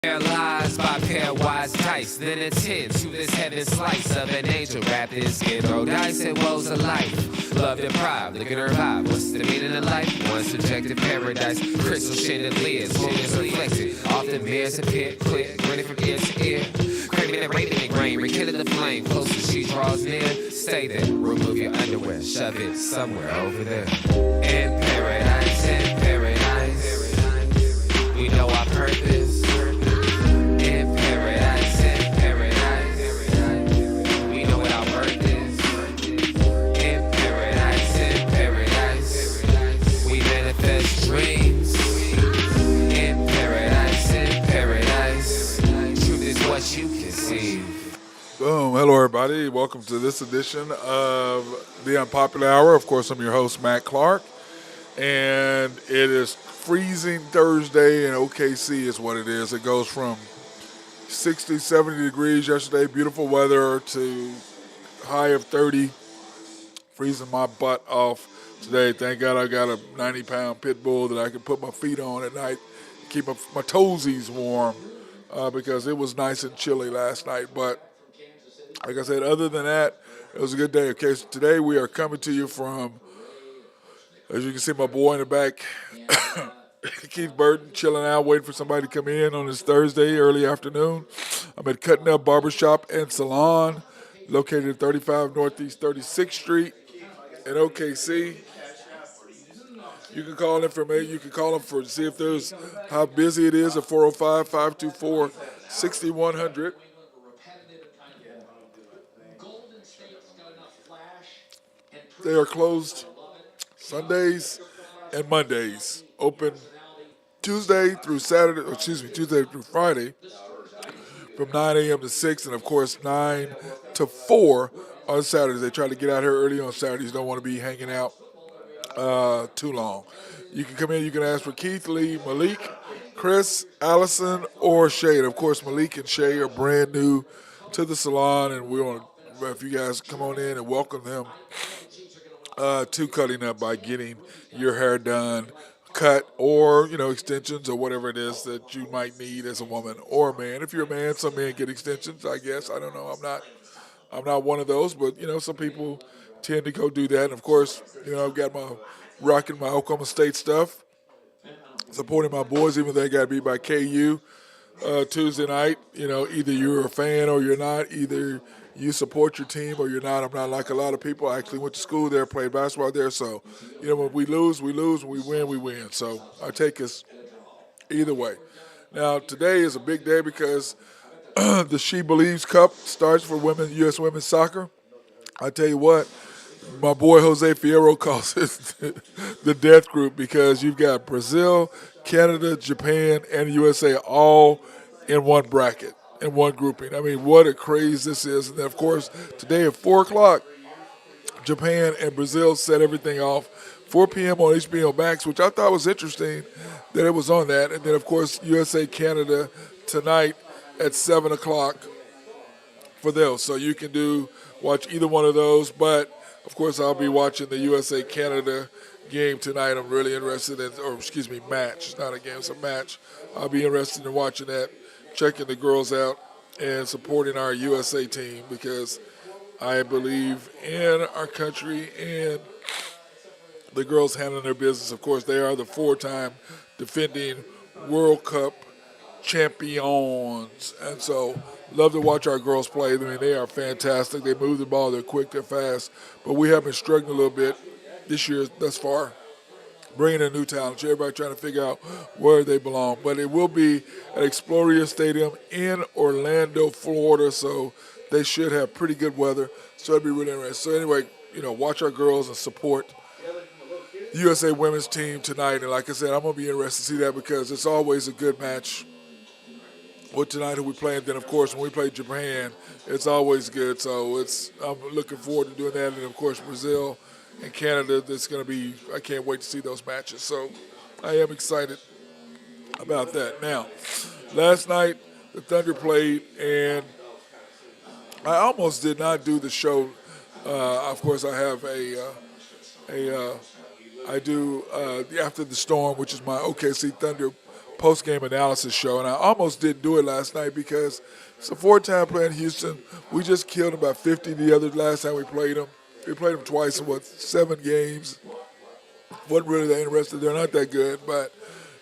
Paralyzed by pairwise dice, then attend to this heaven slice of an angel wrapped in skin. Throw dice and woes of life. Love deprived, look at her vibe. What's the meaning of life? One subjective paradise, crystal chandeliers, moments reflected. Often bears a pit, quick, grinning from ear to ear. Craving and rating and grain, rekindle the flame. Closer she draws near, stay there. Remove your underwear, shove it somewhere over there. In paradise, we know our purpose. Dreams in paradise. Truth is what you conceive. Boom. Hello, everybody. Welcome to this edition of the Unpopular Hour. Of course, I'm your host, Matt Clark. And it is freezing Thursday in OKC is what it is. It goes from 60, 70 degrees yesterday, beautiful weather, to high of 30, freezing my butt off today. Thank God I got a 90-pound pit bull that I can put my feet on at night, keep my toesies warm because it was nice and chilly last night. But like I said, other than that, it was a good day. Okay, so today we are coming to you from, as you can see, my boy in the back, Keith Burton, chilling out, waiting for somebody to come in on this Thursday, early afternoon. I'm at Cutting Up Barbershop and Salon, located at 35 Northeast 36th Street in OKC. You can call in for me. You can call them for see if there's how busy it is at 405-524-6100. They are closed Sundays and Mondays. Open Tuesday through Friday from 9 a.m. to 6, and of course 9 to 4 on Saturdays. They try to get out here early on Saturdays. Don't want to be hanging out too long. You can come in, you can ask for Keith, Lee, Malik, Chris, Allison, or Shay. And of course, Malik and Shay are brand new to the salon, and we want to, if you guys come on in and welcome them to Cutting Up by getting your hair done, cut, or extensions or whatever it is that you might need as a woman or a man. If you're a man, some men get extensions, I guess. I don't know. I'm not one of those, but some people tend to go do that. And of course, I've got rocking my Oklahoma State stuff, supporting my boys, even though they got beat by KU Tuesday night. Either you're a fan or you're not. Either you support your team or you're not. I'm not like a lot of people. I actually went to school there, played basketball there. So, when we lose, we lose. When we win, we win. So I take us either way. Now, today is a big day because the She Believes Cup starts for U.S. women's soccer. I tell you what, my boy Jose Fierro calls it the death group because you've got Brazil, Canada, Japan, and USA all in one bracket, in one grouping. I mean, what a craze this is. And then, of course, today at 4 o'clock, Japan and Brazil set everything off. 4 p.m. on HBO Max, which I thought was interesting that it was on that. And then, of course, USA, Canada tonight at 7 o'clock for those. So you can watch either one of those. But, of course, I'll be watching the USA-Canada game tonight. I'm really interested in, match. It's not a game, it's a match. I'll be interested in watching that, checking the girls out, and supporting our USA team because I believe in our country and the girls handling their business. Of course, they are the 4-time defending World Cup champions. And so, love to watch our girls play. I mean, they are fantastic. They move the ball. They're quick. They're fast. But we have been struggling a little bit this year thus far, bringing in new talent. Everybody trying to figure out where they belong. But it will be at Exploria Stadium in Orlando, Florida. So they should have pretty good weather. So it'll be really interesting. So anyway, watch our girls and support the USA women's team tonight. And like I said, I'm going to be interested to see that because it's always a good match. Well, tonight who we play, and then of course when we play Japan, it's always good. So I'm looking forward to doing that, and of course Brazil and Canada. I can't wait to see those matches. So I am excited about that. Now, last night the Thunder played, and I almost did not do the show. Of course, I have I do After the Storm, which is my OKC Thunder post game analysis show, and I almost didn't do it last night because it's a 4-time play in Houston. We just killed about 50 the other last time we played them. We played them twice in 7 games. Wasn't really that interested. They're not that good, but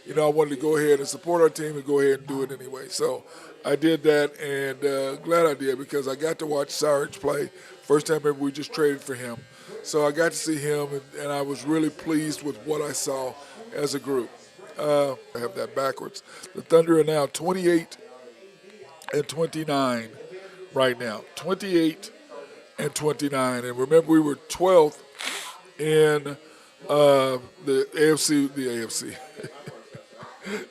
I wanted to go ahead and support our team and go ahead and do it anyway. So I did that, and glad I did because I got to watch Sarge play. First time ever we just traded for him. So I got to see him, and I was really pleased with what I saw as a group. I have that backwards. The Thunder are now 28 and 29 right now. 28 and 29. And remember, we were 12th in the AFC,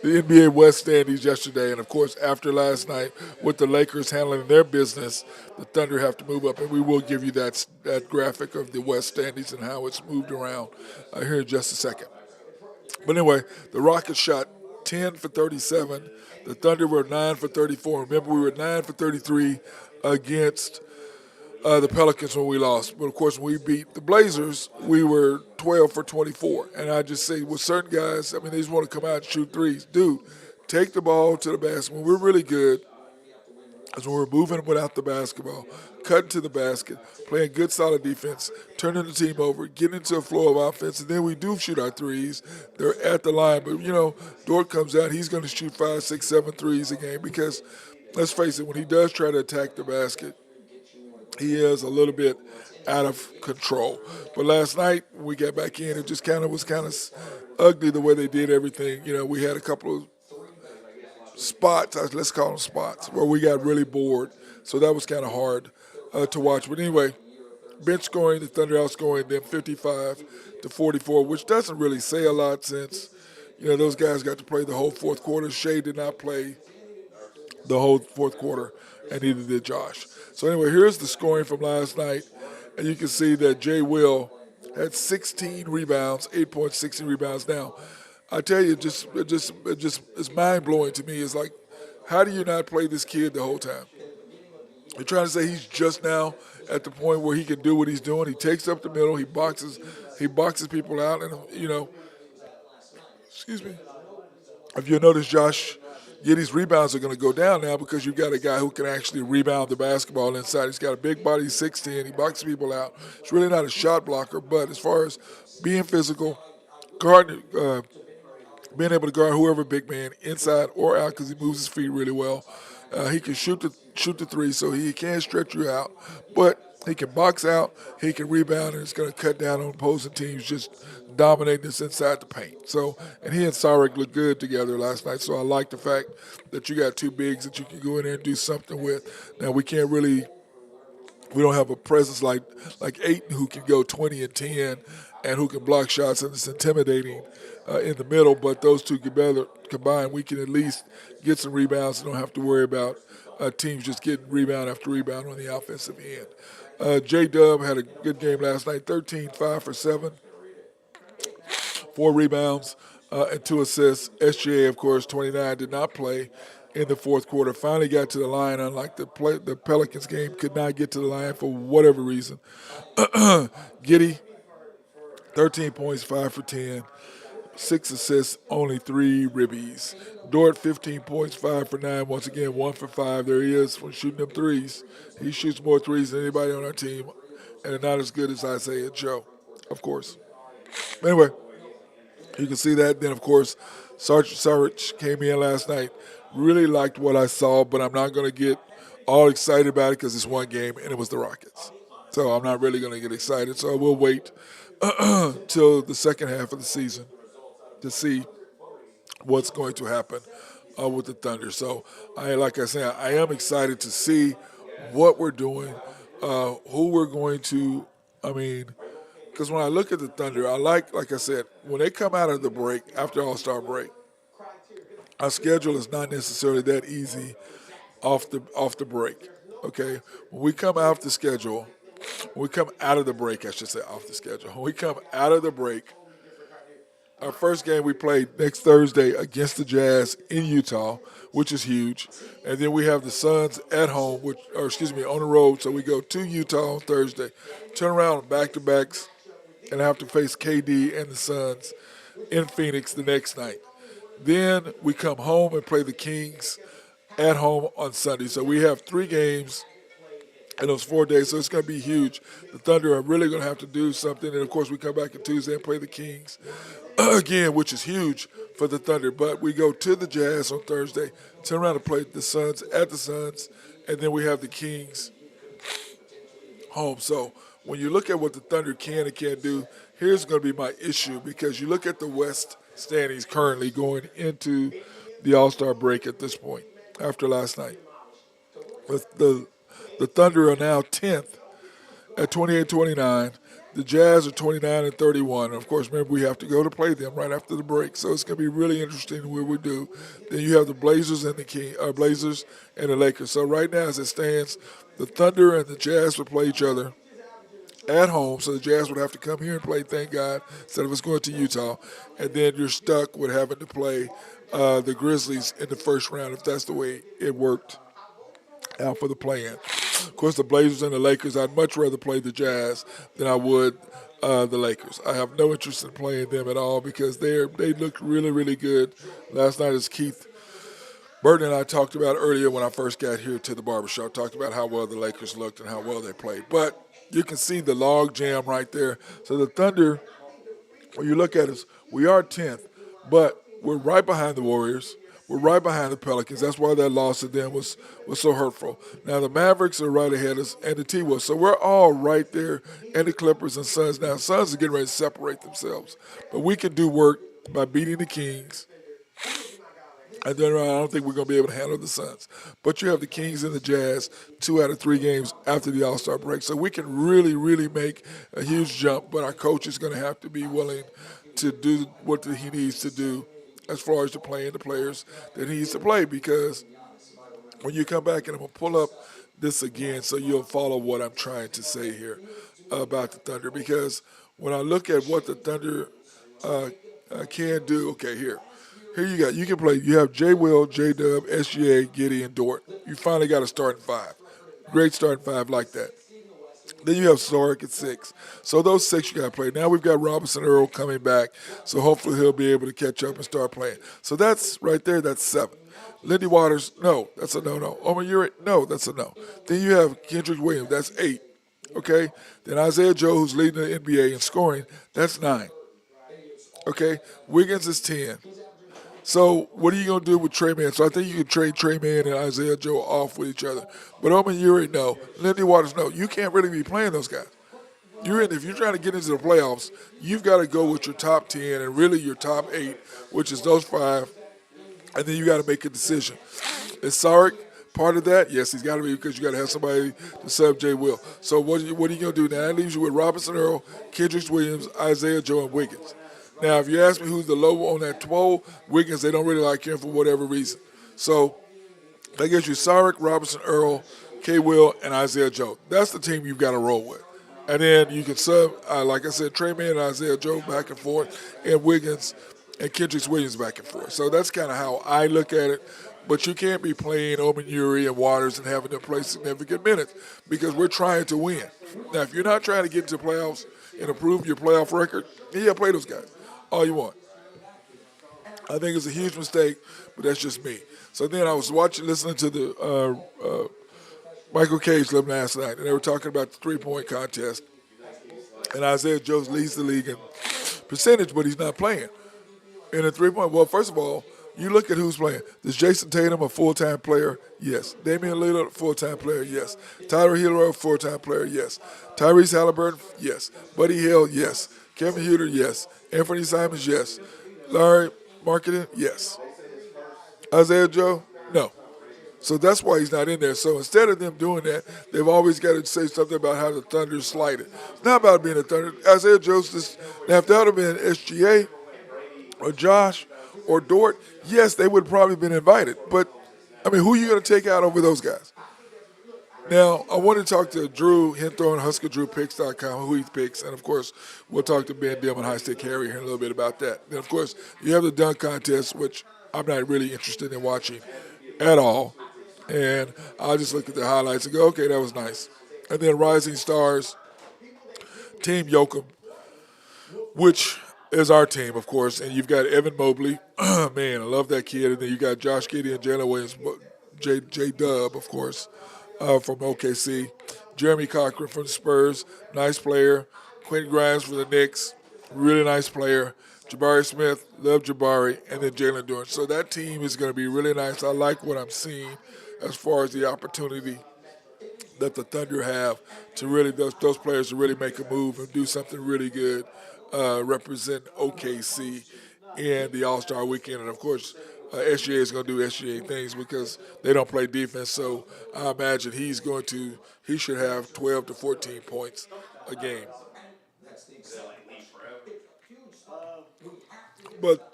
the NBA West standings yesterday. And of course, after last night, with the Lakers handling their business, the Thunder have to move up. And we will give you that graphic of the West standings and how it's moved around here in just a second. But anyway, the Rockets shot 10 for 37. The Thunder were 9 for 34. Remember, we were 9 for 33 against the Pelicans when we lost. But, of course, when we beat the Blazers, we were 12 for 24. And I just say with certain guys, I mean, they just want to come out and shoot threes. Dude, take the ball to the basket. When we're really good, is when we're moving without the basketball, cutting to the basket, playing good, solid defense, turning the team over, getting into a flow of offense, and then we do shoot our threes. They're at the line. But, Dort comes out, he's going to shoot 5, 6, 7 threes a game because, let's face it, when he does try to attack the basket, he is a little bit out of control. But last night, when we got back in, it just was kind of ugly the way they did everything. We had a couple of spots, let's call them spots, where we got really bored. So that was kind of hard to watch. But anyway, bench scoring, the Thunder outscoring them 55 to 44, which doesn't really say a lot since, those guys got to play the whole fourth quarter. Shea did not play the whole fourth quarter, and neither did Josh. So anyway, here's the scoring from last night, and you can see that Jay Will had 16 rebounds, 8 points, 16 rebounds. Now, I tell you, it's mind blowing to me. It's like, how do you not play this kid the whole time? You're trying to say he's just now at the point where he can do what he's doing. He takes up the middle, he boxes people out, and excuse me. If you notice, Josh Giddey's rebounds are going to go down now because you've got a guy who can actually rebound the basketball inside. He's got a big body, he's 6'10", he boxes people out. He's really not a shot blocker, but as far as being physical, guarding. Being able to guard whoever big man inside or out because he moves his feet really well. He can shoot the three, so he can stretch you out. But he can box out, he can rebound, and it's going to cut down on opposing teams just dominating us inside the paint. So, and he and Sarek looked good together last night. So I like the fact that you got two bigs that you can go in there and do something with. Now we don't have a presence like Ayton who can go 20 and 10 and who can block shots, and it's intimidating in the middle. But those two combined, we can at least get some rebounds and don't have to worry about teams just getting rebound after rebound on the offensive end. J-Dub had a good game last night, 13, 5 for 7, 4 rebounds and 2 assists. SGA, of course, 29, did not play in the fourth quarter. Finally got to the line, unlike the Pelicans game, could not get to the line for whatever reason. Giddey, 13 points, 5 for 10, 6 assists, only 3 ribbies. Dort, 15 points, 5 for 9. Once again, 1 for 5. There he is for shooting them threes. He shoots more threes than anybody on our team, and not as good as Isaiah Joe, of course. Anyway, you can see that. Then, of course, Sarge came in last night. Really liked what I saw, but I'm not going to get all excited about it because it's one game, and it was the Rockets. So I'm not really going to get excited. So I will wait till the second half of the season to see what's going to happen with the Thunder. So, like I said, I am excited to see what we're doing, who we're going to, because when I look at the Thunder, I like I said, when they come out of the break, after All-Star break, our schedule is not necessarily that easy off the break, okay? When we come out the schedule, when we come out of the break, I should say off the schedule. When we come out of the break, our first game we play next Thursday against the Jazz in Utah, which is huge. And then we have the Suns at home, on the road. So we go to Utah on Thursday, turn around on back-to-backs, and have to face KD and the Suns in Phoenix the next night. Then we come home and play the Kings at home on Sunday. So we have 3 games in those 4 days. So it's going to be huge. The Thunder are really going to have to do something. And of course, we come back on Tuesday and play the Kings again, which is huge for the Thunder. But we go to the Jazz on Thursday, turn around and play the Suns at the Suns, and then we have the Kings home. So when you look at what the Thunder can and can't do, here's going to be my issue because you look at the West standings currently going into the All-Star break at this point after last night. The Thunder are now 10th at 28-29. The Jazz are 29 and 31. And of course, remember we have to go to play them right after the break, so it's going to be really interesting where we do. Then you have the Blazers and Blazers and the Lakers. So right now, as it stands, the Thunder and the Jazz will play each other at home. So the Jazz would have to come here and play, thank God, instead of us going to Utah. And then you're stuck with having to play the Grizzlies in the first round if that's the way it worked out for the play-in. Of course, the Blazers and the Lakers, I'd much rather play the Jazz than I would the Lakers. I have no interest in playing them at all because they look really, really good. Last night, as Keith Burton and I talked about earlier when I first got here to the barbershop, talked about how well the Lakers looked and how well they played. But you can see the log jam right there. So the Thunder, when you look at us, we are 10th, but we're right behind the Warriors. We're right behind the Pelicans. That's why that loss to them was so hurtful. Now the Mavericks are right ahead of us, and the T-Wolves. So we're all right there, and the Clippers and Suns. Now Suns are getting ready to separate themselves, but we can do work by beating the Kings. And then I don't think we're going to be able to handle the Suns. But you have the Kings and the Jazz 2 out of 3 games after the All-Star break. So we can really, really make a huge jump. But our coach is going to have to be willing to do what he needs to do as far as to playing the players that he needs to play. Because when you come back, and I'm going to pull up this again so you'll follow what I'm trying to say here about the Thunder. Because when I look at what the Thunder can do, okay, here you can play. You have J. Will, J. Dub, SGA, Giddy, and Dort. You finally got a starting 5. Great starting 5 like that. Then you have Sark at 6. So those 6 you got to play. Now we've got Robinson Earl coming back, so hopefully he'll be able to catch up and start playing. So that's right there, that's 7. Lindy Waters, no, that's a no-no. Omer Uric, no, that's a no. Then you have Kendrick Williams, that's 8. Okay? Then Isaiah Joe, who's leading the NBA in scoring, that's 9. Okay? Wiggins is 10. So what are you going to do with Trey Mann? So I think you can trade Trey Mann and Isaiah Joe off with each other. But Omen Uri, no. Lindy Waters, no. You can't really be playing those guys. If you're trying to get into the playoffs, you've got to go with your top 10 and really your top 8, which is those 5, and then you got to make a decision. Is Sarek part of that? Yes, he's got to be because you got to have somebody to sub Jay Will. So what are you going to do now? That leaves you with Robinson Earl, Kendrick Williams, Isaiah Joe, and Wiggins. Now, if you ask me who's the low on that 12, Wiggins, they don't really like him for whatever reason. So that gives you Sarek, Robinson, Earl, K. Will, and Isaiah Joe. That's the team you've got to roll with. And then you can sub, like I said, Trey Mann and Isaiah Joe back and forth, and Wiggins and Kendrick Williams back and forth. So that's kind of how I look at it. But you can't be playing Omen Uri and Waters and having them play significant minutes because we're trying to win. Now, if you're not trying to get into the playoffs and improve your playoff record, then you got to play those guys all you want. I think it's a huge mistake, but that's just me. So then I was listening to the Michael Cage clip last night, and they were talking about the three-point contest. And Isaiah Joe leads the league in percentage, but he's not playing. In a three-point, well, first of all, you look at who's playing. Is Jason Tatum a full-time player? Yes. Damian Lillard a full-time player? Yes. Tyler Hero a full-time player? Yes. Tyrese Halliburton? Yes. Buddy Hield? Yes. Kevin Huerter? Yes. Anthony Simons? Yes. Larry Marketing? Yes. Isaiah Joe? No. So that's why he's not in there. So instead of them doing that, they've always got to say something about how the Thunder slighted. It's not about being a Thunder. Isaiah Joe's just, now if that would have been SGA or Josh or Dort, yes, they would have probably been invited. But, I mean, who are you going to take out over those guys? Now, I want to talk to Drew Hinthorn, HuskerDrewPicks.com, who he picks. And, of course, we'll talk to Ben Dillman, High Stick Harry here in a little bit about that. And, of course, you have the dunk contest, which I'm not really interested in watching at all. And I'll just look at the highlights and go, okay, that was nice. And then Rising Stars, Team Yoakum, which is our team, of course, and you've got Evan Mobley. Man, I love that kid. And then you got Josh Giddey and Jalen Williams, J Dub, of course, from OKC. Jeremy Cochran from the Spurs, nice player. Quentin Grimes from the Knicks, really nice player. Jabari Smith, love Jabari, and then Jalen Duran. So that team is going to be really nice. I like what I'm seeing as far as the opportunity that the Thunder have to really those players to really make a move and do something really good, represent OKC in the All Star Weekend, and of course. SGA is going to do SGA things because they don't play defense. So I imagine he should have 12 to 14 points a game. But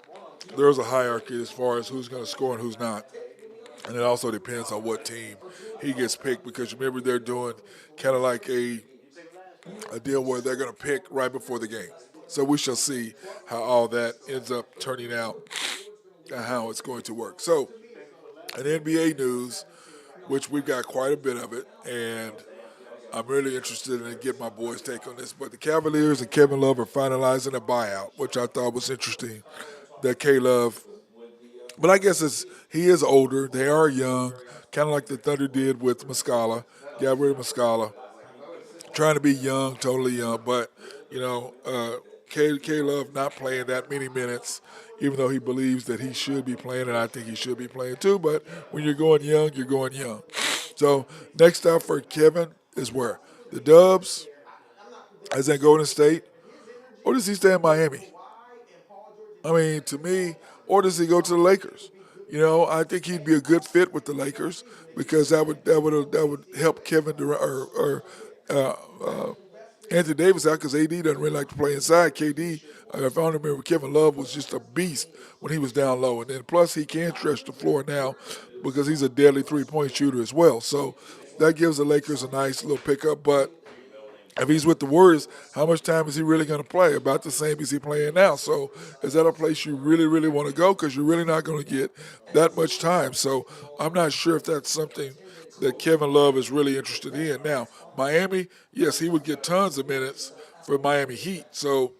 there's a hierarchy as far as who's going to score and who's not. And it also depends on what team he gets picked because remember they're doing kind of like a deal where they're going to pick right before the game. So we shall see how all that ends up turning out and how it's going to work. So, in NBA news, which we've got quite a bit of it, and I'm really interested in getting my boys' take on this. But the Cavaliers and Kevin Love are finalizing a buyout, which I thought was interesting. That K Love, but I guess he is older. They are young, kind of like the Thunder did with Muscala. Got rid of Muscala, trying to be young, totally young. But K Love not playing that many minutes, even though he believes that he should be playing, and I think he should be playing too. But when you're going young, you're going young. So next stop for Kevin is where the Dubs, as in Golden State, or does he stay in Miami? I mean, to me, or does he go to the Lakers? I think he'd be a good fit with the Lakers because that would help Kevin Durant or Anthony Davis out because AD doesn't really like to play inside. KD, if I don't remember, Kevin Love was just a beast when he was down low, and then plus he can stretch the floor now because he's a deadly 3-point shooter as well. So that gives the Lakers a nice little pickup, but if he's with the Warriors, how much time is he really going to play? About the same as he playing now. So is that a place you really, really want to go? Because you're really not going to get that much time. So I'm not sure if that's something that Kevin Love is really interested in. Now, Miami, yes, he would get tons of minutes for Miami Heat. So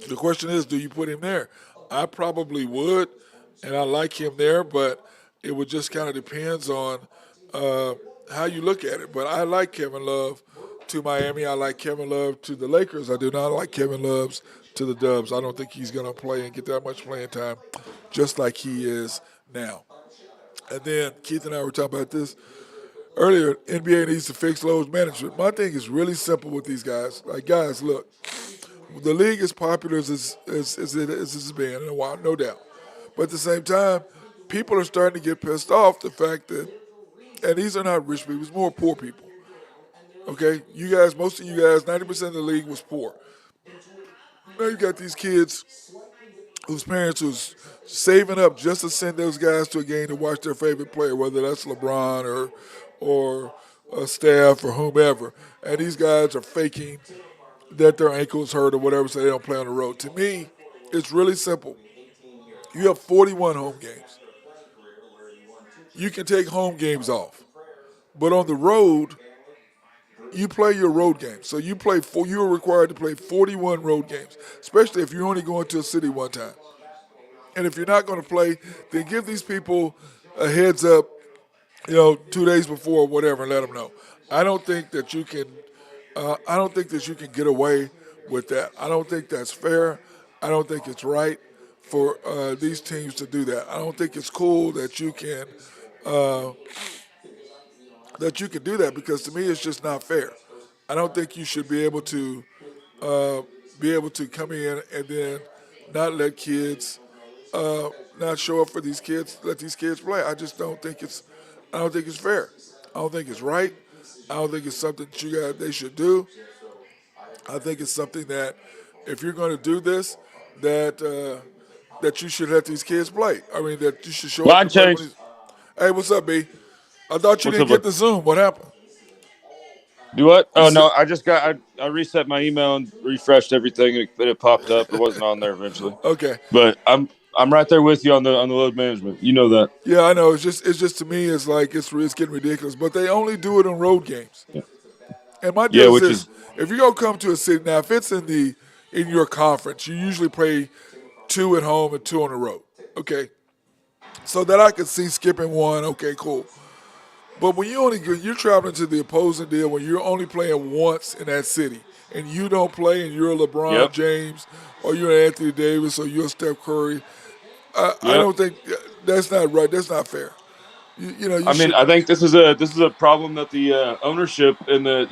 the question is, do you put him there? I probably would, and I like him there, but it would just kind of depends on how you look at it. But I like Kevin Love to Miami. I like Kevin Love to the Lakers. I do not like Kevin Love to the Dubs. I don't think he's going to play and get that much playing time just like he is now. And then Keith and I were talking about this earlier. NBA needs to fix load management. My thing is really simple with these guys. Like, guys, look, the league is popular as it's been in a while, no doubt. But at the same time, people are starting to get pissed off the fact that, and these are not rich people, it's more poor people. Okay, you guys, most of you guys, 90% of the league was poor. Now you got these kids whose parents was saving up just to send those guys to a game to watch their favorite player, whether that's LeBron or Steph or whomever. And these guys are faking that their ankles hurt or whatever, so they don't play on the road. To me, it's really simple. You have 41 home games. You can take home games off, but on the road, you play your road games. So you're required to play 41 road games, especially if you're only going to a city one time. And if you're not going to play, then give these people a heads up, 2 days before or whatever, and let them know. I don't think that you can. I don't think that you can get away with that. I don't think that's fair. I don't think it's right for these teams to do that. I don't think it's cool that you can do that because to me it's just not fair. I don't think you should uh, be able to come in and then not let kids not show up for these kids, let these kids play. I don't think it's fair. I don't think it's right. I don't think it's something that they should do. I think it's something that if you're going to do this, that that you should let these kids play. I mean, that you should show up Line to play change. Hey, what's up, B? I thought you What's didn't up, get bud? the Zoom. What happened? Do what? You Oh said no, I reset my email and refreshed everything, but it popped up. It wasn't on there eventually. okay. But I'm right there with you on the load management. You know that. Yeah, I know. It's just to me, it's like it's getting ridiculous. But they only do it on road games. Yeah. And my deal Yeah, is which this: is if you're gonna come to a city now, if it's in the in your conference. You usually play 2 at home and 2 on the road. Okay, so that I could see skipping one. Okay, cool. But when you're traveling to the opposing deal when you're only playing once in that city and you don't play and you're a LeBron Yep. James or you're an Anthony Davis or you're a Steph Curry, I Yep. don't think that's not right. That's not fair. You I mean, should. I think this is a problem that the ownership and the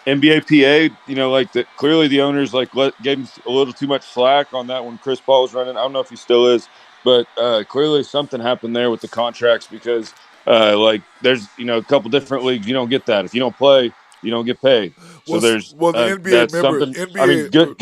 NBA PA, like that. Clearly, the owners gave him a little too much slack on that when Chris Paul was running. I don't know if he still is, but clearly something happened there with the contracts because there's a couple different leagues you don't get that if you don't play you don't get paid. So there's Well, the NBA, that's remember, something. I mean, NBA, good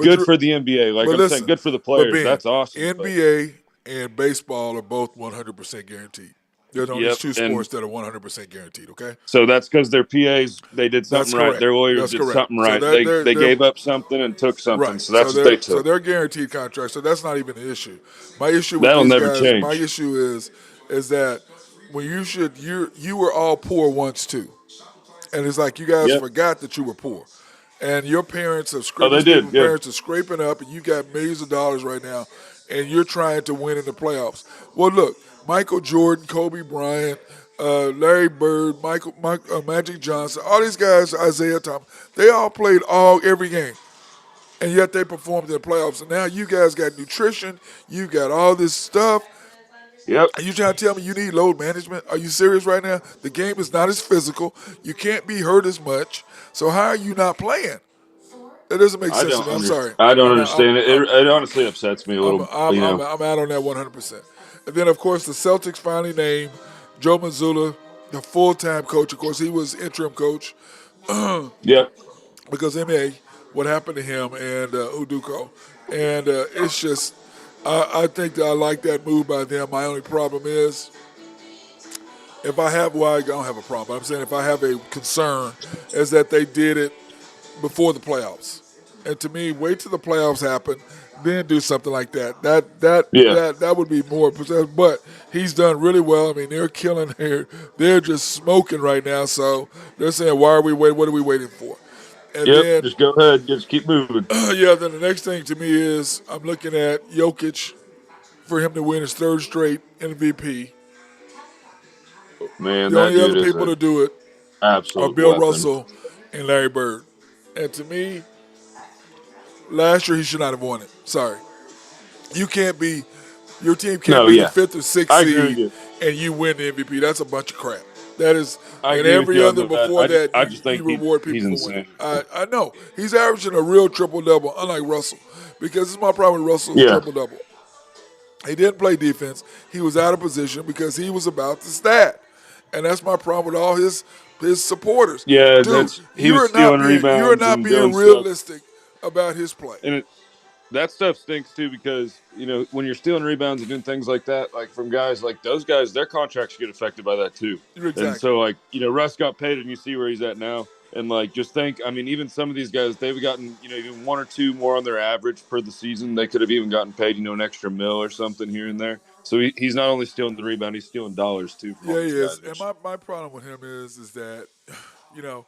you're, for the NBA. Like but I'm saying, listen, good for the but players. Ben, That's awesome. But NBA and baseball are both 100% guaranteed. There's only yep, two and sports that are 100% guaranteed. Okay, so that's because their PAs they did that's something right. correct. Their lawyers That's did correct. something So right. that They they're gave up something and took something. right. So that's what they So took. they're guaranteed contracts. So that's not even an issue. My issue with That'll these never guys, my change. issue is that when you were all poor once too, and it's like you guys Yep. forgot that you were poor, and your parents have Oh, scraped. they These did. people's Yeah. parents are scraping up, and you got millions of dollars right now, and you're trying to win in the playoffs. Well, look, Michael Jordan, Kobe Bryant, Larry Bird, Magic Johnson, all these guys, Isaiah Thomas, they all played every game and yet they performed in the playoffs. And now you guys got nutrition, you got all this stuff. Yep. Are you trying to tell me you need load management? Are you serious right now? The game is not as physical. You can't be hurt as much. So how are you not playing? That doesn't make I sense to don't me. I'm understand. sorry. I don't I'm understand it. It honestly upsets me a little. I'm out on that 100%. And then of course the Celtics finally named Joe Mazzulla the full-time coach. Of course he was interim coach Yep. because what happened to him and Uduko, and it's just I think that I like that move by them. My only problem is I don't have a problem. But I'm saying if I have a concern is that they did it before the playoffs, and to me, wait till the playoffs happen, then do something like that. Yeah. That would be more. But he's done really well. I mean, they're killing. They're just smoking right now. So they're saying, why are we waiting? What are we waiting for? And Yep. then Just go ahead. Just keep moving. yeah, then the next thing to me is I'm looking at Jokic for him to win his third straight MVP. Man, The that only other dude is people an to do it are absolute Bill weapon. Russell and Larry Bird. And to me, last year he should not have won it. Sorry. You can't be, your team can't No, be the yeah, fifth or sixth I agree with seed you. and you win the MVP. That's a bunch of crap. That is, I and agree with every you on other that. before that, I just you think reward he's people for winning. insane. I know. He's averaging a real triple double, unlike Russell. Because this is my problem with Russell's Yeah. triple double. He didn't play defense. He was out of position because he was about to stat. And that's my problem with all his supporters. Yeah, Dude, he was stealing you are rebounds not and being doing stuff, realistic about his play. and that stuff stinks too because when you're stealing rebounds and doing things like that, like from guys like those guys, their contracts get affected by that too. And Exactly. so Russ got paid, and you see where he's at now. And just think, I mean, even some of these guys, they've gotten even one or two more on their average per the season. They could have even gotten paid an extra mil or something here and there. So he's not only stealing the rebound, he's stealing dollars too from all Yeah, he these is. guys. And Which my problem with him is that, you know,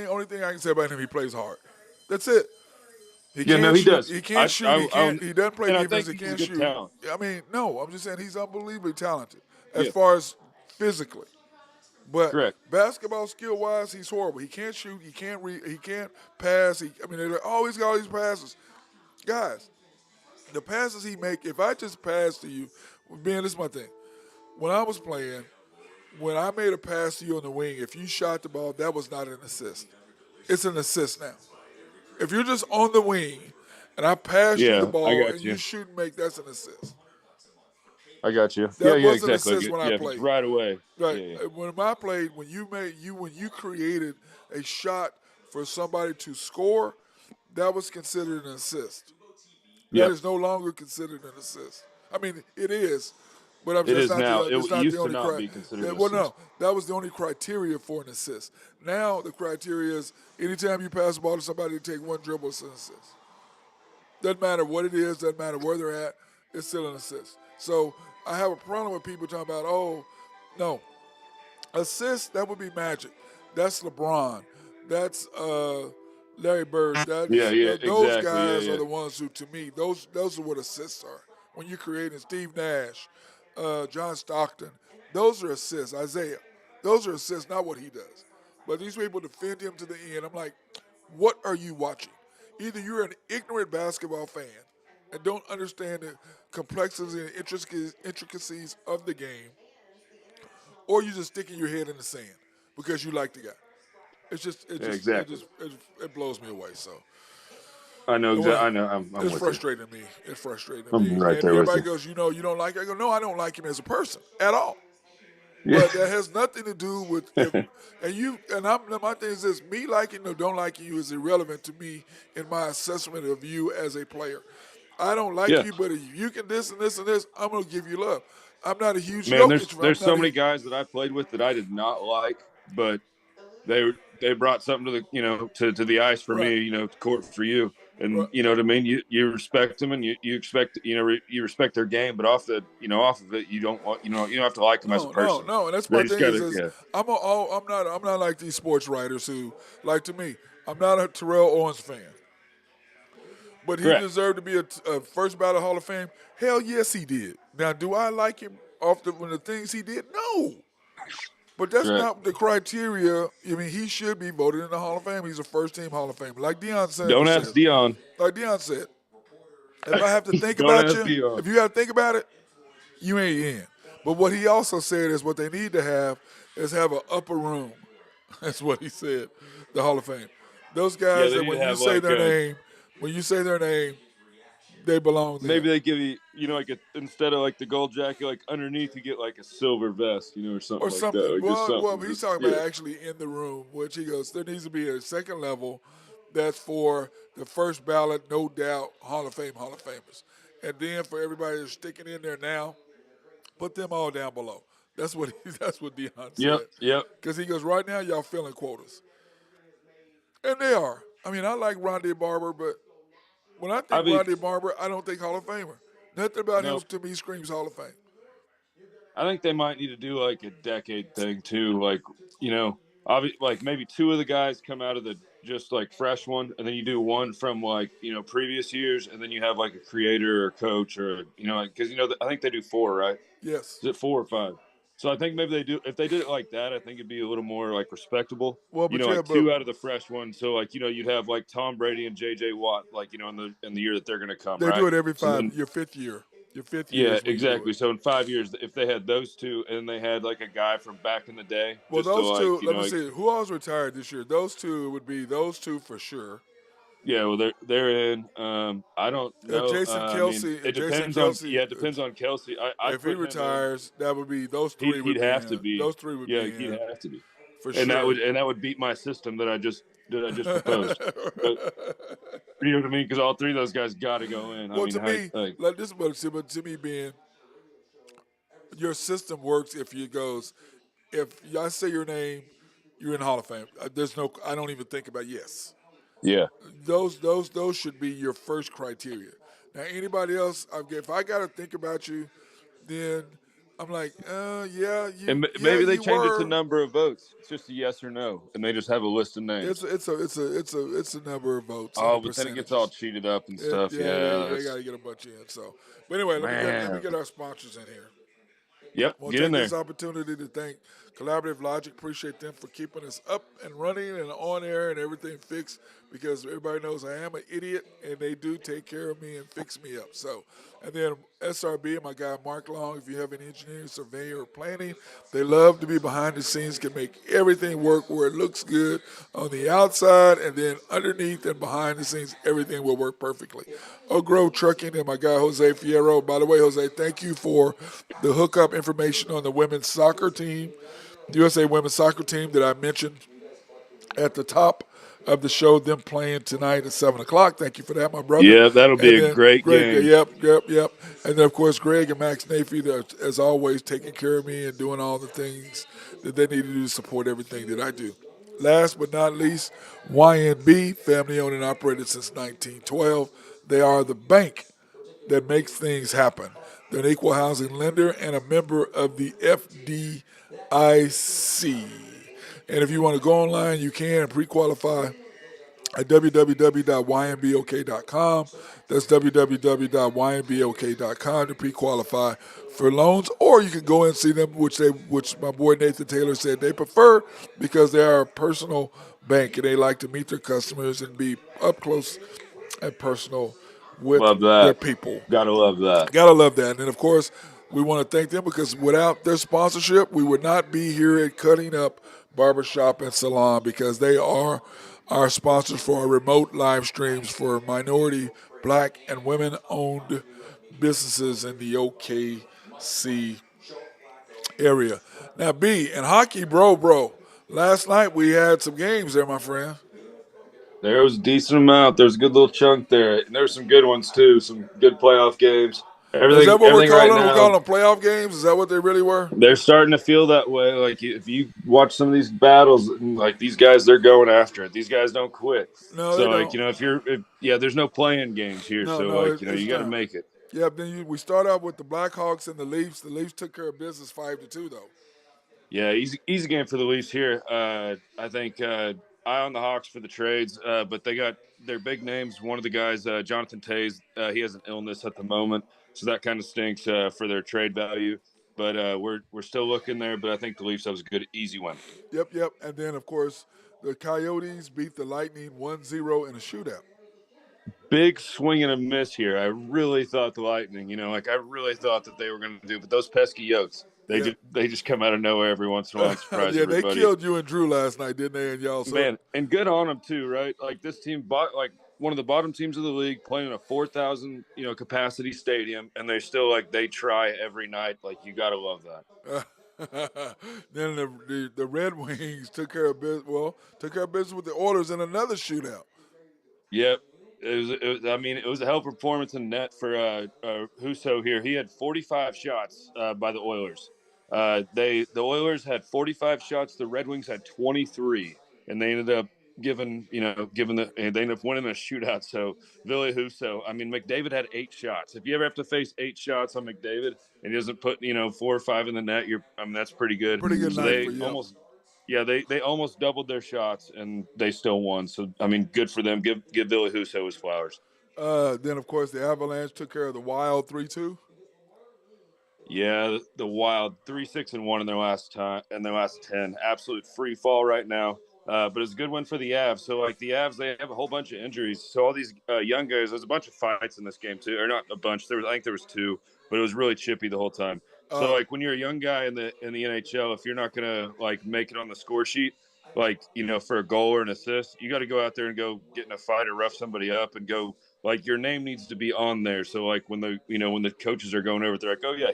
only thing I can say about him, he plays hard. That's it. He yeah, no, can't he shoot. does. He can't shoot. He doesn't play And I defense. think He he's a can't good shoot. talent. I mean, no, I'm just saying he's unbelievably talented as Yeah, far as physically. But correct. basketball skill wise, he's horrible. He can't shoot. He can't pass. They're always got all these passes. Guys, the passes he make. If I just pass to you, Ben, this is my thing. When I was playing, when I made a pass to you on the wing, if you shot the ball, that was not an assist. It's an assist now. If you're just on the wing and I pass you the Yeah, I ball and got you you. shoot and make, that's an assist. I got you. Yeah, That yeah, was an exactly. assist when I Yeah, if it's played. right away. Right. Yeah, yeah. When I played, when you created a shot for somebody to score, that was considered an assist. That Yep. is no longer considered an assist. I mean, it is, but I'm It saying is now. that's It not the used to only not criteria. be considered an Well, no, assist. that was the only criteria for an assist. Now the criteria is anytime you pass the ball to somebody to take one dribble, it's an assist. Doesn't matter what it is, doesn't matter where they're at, it's still an assist. So I have a problem with people talking about, oh, no, assist, that would be Magic. That's LeBron. That's Larry Bird. Yeah, yeah, Those exactly. Yeah, guys are yeah, the ones who, to me, those are what assists are. When you're creating Steve Nash, John Stockton, those are assists. Isaiah, those are assists, not what he does. But these people defend him to the end. I'm like, what are you watching? Either you're an ignorant basketball fan and don't understand the complexities and intricacies of the game, or you're just sticking your head in the sand because you like the guy. It's just, yeah, exactly. it blows me away. So, I know exactly. well, I know. I'm it's with you. frustrating me. It's frustrating I'm me. right And there with everybody you. goes, you don't like it. I go, no, I don't like him as a person at all. Yeah, But that has nothing to do with if my thing is this: me liking or don't liking you is irrelevant to me in my assessment of you as a player. I don't like yeah. you, but if you can this and this and this, I'm gonna give you love. I'm not a huge Man, Jokic. I'm there's not so a many guys that I played with that I did not like, but they brought something to the to the ice for right, me, to court for you, and right. you know what I mean. You respect them, and you expect you respect their game, but off of it, you don't want you don't have to like them as a person. No, and that's my They just thing got is, to yeah, I'm not like these sports writers who like to me. I'm not a Terrell Owens fan, but he correct, deserved to be a first ballot Hall of Fame. Hell yes, he did. Now, do I like him off the things he did? No, but that's correct. not the criteria. I mean, he should be voted in the Hall of Fame. He's a first team Hall of Famer, like Deion Don't Sanders ask says. Dion. Like Deion said, if I have to think Don't about ask you, Dion. if you got to think about it, you ain't in. But what he also said is what they need to have is have an upper room. That's what he said. The Hall of Fame. Those Yeah, guys they that need to have like when you say their name, they belong there. maybe they give you like instead of like the gold jacket, like underneath you get like a silver vest, or Or something like that, something. like just Well, something, he's just talking yeah, about actually in the room, which he goes, there needs to be a second level that's for the first ballot, no doubt, Hall of Famers. And then for everybody that's sticking in there now, put them all down below. That's what that's what Deion yep, said. yep. Because he goes, right now, y'all filling quotas. And they are. I mean, I like Rondé Barber, but when I I think mean, Rondé Barber, I don't think Hall of Famer. Nothing about him no, to me screams Hall of Fame. I think they might need to do like a decade thing too. Like, like maybe two of the guys come out of the just like fresh one, and then you do one from like previous years, and then you have like a creator or coach or because I think they do four, right? Yes. Is it four or five? So I think maybe they do if they did it like that. I think it'd be a little more like respectable. Well, but yeah, Like but two out of the fresh one. So like you'd have like Tom Brady and J.J. Watt, like in the year that they're gonna come, they do right? it every So five. then Your fifth year. Your fifth year yeah, is when you do it. exactly. So in 5 years, if they had those two, and they had like a guy from back in the day, Well, just to those like, two. Let me see. Who all's retired this year? Those two would be those two for sure. yeah, well, they're in. I don't know. Jason I mean, Kelsey. it Jason depends on Kelsey. it depends on Kelsey. I'd If he put him in. retires, that would be those three He'd would be have to in. be. Those three would Yeah, be he'd in have to be, for and sure. that would beat my system that I just proposed. But you know what I mean? Because all three of those guys got to go in. I Well, mean, to how me, like like this, but to me, being your system works if you goes if I say your name, you're in the Hall of Fame. There's no, I don't even think about yes. yeah. Those should be your first criteria. Now anybody else, if I got to think about you, then I'm like, And yeah, maybe they you change it to were. number of votes. It's just a yes or no, and they just have a list of names. It's a number of votes and the Oh, but then it gets all percentages. cheated up and stuff. Yeah, Yeah, they got that's to get a bunch in. So, but anyway, let me man. get our sponsors in here. Yep, I want get to in take this there. opportunity to thank Collaborative Logic. Appreciate them for keeping us up and running and on air and everything fixed because everybody knows I am an idiot and they do take care of me and fix me up. So, and then SRB and my guy Mark Long, if you have any engineering, surveyor, or planning, they love to be behind the scenes, can make everything work where it looks good on the outside and then underneath and behind the scenes, everything will work perfectly. Oak Grove Trucking and my guy Jose Fierro. By the way, Jose, thank you for the hookup information on the women's soccer team, the USA women's soccer team that I mentioned at the top of the show, them playing tonight at 7 o'clock. Thank you for that, my brother. Yeah, that'll And be a then great Greg, game. yep. And then, of course, Greg and Max Nafee, as always, taking care of me and doing all the things that they need to do to support everything that I do. Last but not least, YNB, family owned and operated since 1912. They are the bank that makes things happen. They're an equal housing lender and a member of the FDIC. And if you want to go online, you can and pre-qualify at www.ynbok.com. That's www.ynbok.com to pre-qualify for loans, or you can go and see them, which my boy Nathan Taylor said they prefer because they are a personal bank and they like to meet their customers and be up close and personal with Love their that. people. Gotta love that. Gotta love that. And then, of course, we want to thank them because without their sponsorship, we would not be here at Cutting Up Barbershop and Salon because they are our sponsors for our remote live streams for minority, black, and women owned businesses in the OKC area. Now, B, and hockey, bro, last night we had some games there, my friend. There was a decent amount. There's a good little chunk there. And there's some good ones too. Some good playoff games. Is that what we're Everything right calling them? We're calling now. them playoff games? Is that what they really were? They're starting to feel that way. Like if you watch some of these battles, like these guys, they're going after it. These guys don't quit. No, they So like don't. yeah, there's no playing games here. No, So no, like it's you got to not. make it. Yeah, then we start out with the Blackhawks and the Leafs. The Leafs took care of business 5-2, though. Yeah, easy game for the Leafs here. I think eye on the Hawks for the trades, but they got their big names. One of the guys, Jonathan Tays, he has an illness at the moment, so that kind of stinks for their trade value. But we're still looking there. But I think the Leafs have a good easy one. Yep. And then, of course, the Coyotes beat the Lightning 1-0 in a shootout. Big swing and a miss here. I really thought the Lightning, like I really thought that they were going to do, but those pesky Yotes, Yeah. they just come out of nowhere every once in a while and surprise Yeah, they everybody. killed you and Drew last night, didn't they? And y'all, so Man, and good on them too, right? Like this team bought like one of the bottom teams of the league, playing in a 4,000 capacity stadium, and they still like they try every night. Like you got to love that. then the Red Wings took care of business. Well, took care of business with the Oilers in another shootout. Yep. I mean, it was a hell performance in net for Husso here. He had 45 shots by the Oilers. The Oilers had 45 shots. The Red Wings had 23, and they ended up they ended up winning a shootout. So Ville Husso, I mean, McDavid had 8 shots. If you ever have to face 8 shots on McDavid and he doesn't put 4 or 5 in the net, I mean, that's pretty good. Pretty good So night they for you. almost yeah, they almost doubled their shots and they still won. So I mean, good for them. Give Billy Huso his flowers. Then, of course, the Avalanche took care of the Wild 3-2. Yeah, the Wild 3-6-1 in their last 10. Absolute free fall right now. But it's a good win for the Avs. So like the Avs, they have a whole bunch of injuries. So all these young guys, there's a bunch of fights in this game too, or not a bunch. I think there was two, but it was really chippy the whole time. So Uh, like when you're a young guy in the NHL, if you're not gonna like make it on the score sheet, like for a goal or an assist, you got to go out there and go get in a fight or rough somebody up and go like your name needs to be on there. So like when the coaches are going over it, they're like, oh yeah,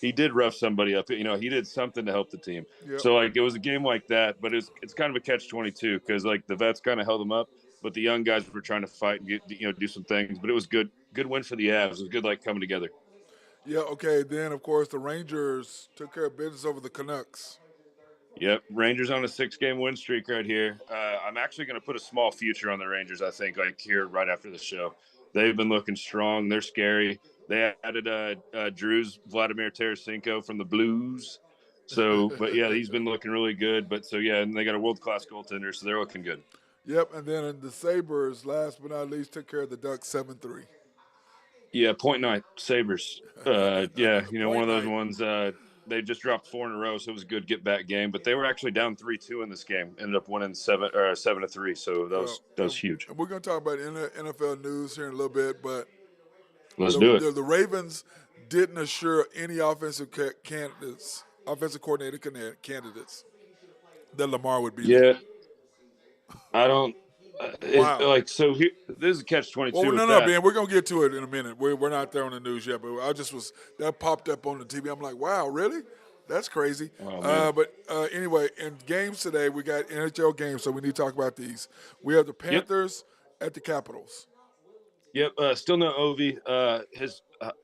he did rough somebody up. He did something to help the team. yep. So like it was a game like that, but it's kind of a catch-22 because like the vets kind of held them up, but the young guys were trying to fight and do some things. But it was good win for the Avs. It was good like coming together. Yeah, okay. Then, of course, the Rangers took care of business over the Canucks. Yep, Rangers on a 6-game win streak right here. I'm actually going to put a small future on the Rangers. I think like here right after the show, they've been looking strong. They're scary. They added Drew's Vladimir Tarasenko from the Blues. So, but yeah, he's been looking really good. But so yeah, and they got a world class goaltender, so they're looking good. Yep, and then the Sabres, last but not least, took care of the Ducks 7-3. Yeah, point night Sabres. Yeah, one Point of those night. ones. They just dropped 4 in a row, so it was a good get back game. But they were actually down 3-2 in this game. Ended up winning 7-3. So that was huge. And we're going to talk about NFL news here in a little bit, but Let's the, do it. the Ravens didn't assure any offensive coordinator candidates, that Lamar would be there. Yeah, I don't. It's Wow. like so. Here, this is a catch twenty Well, two with no, that. Ben. We're gonna get to it in a minute. We're not there on the news yet, but that popped up on the TV. I'm like, wow, really? That's crazy. Oh man. But anyway, in games today, we got NHL games, so we need to talk about these. We have the Yep. Panthers at the Capitals. Yep. Still no Ovi.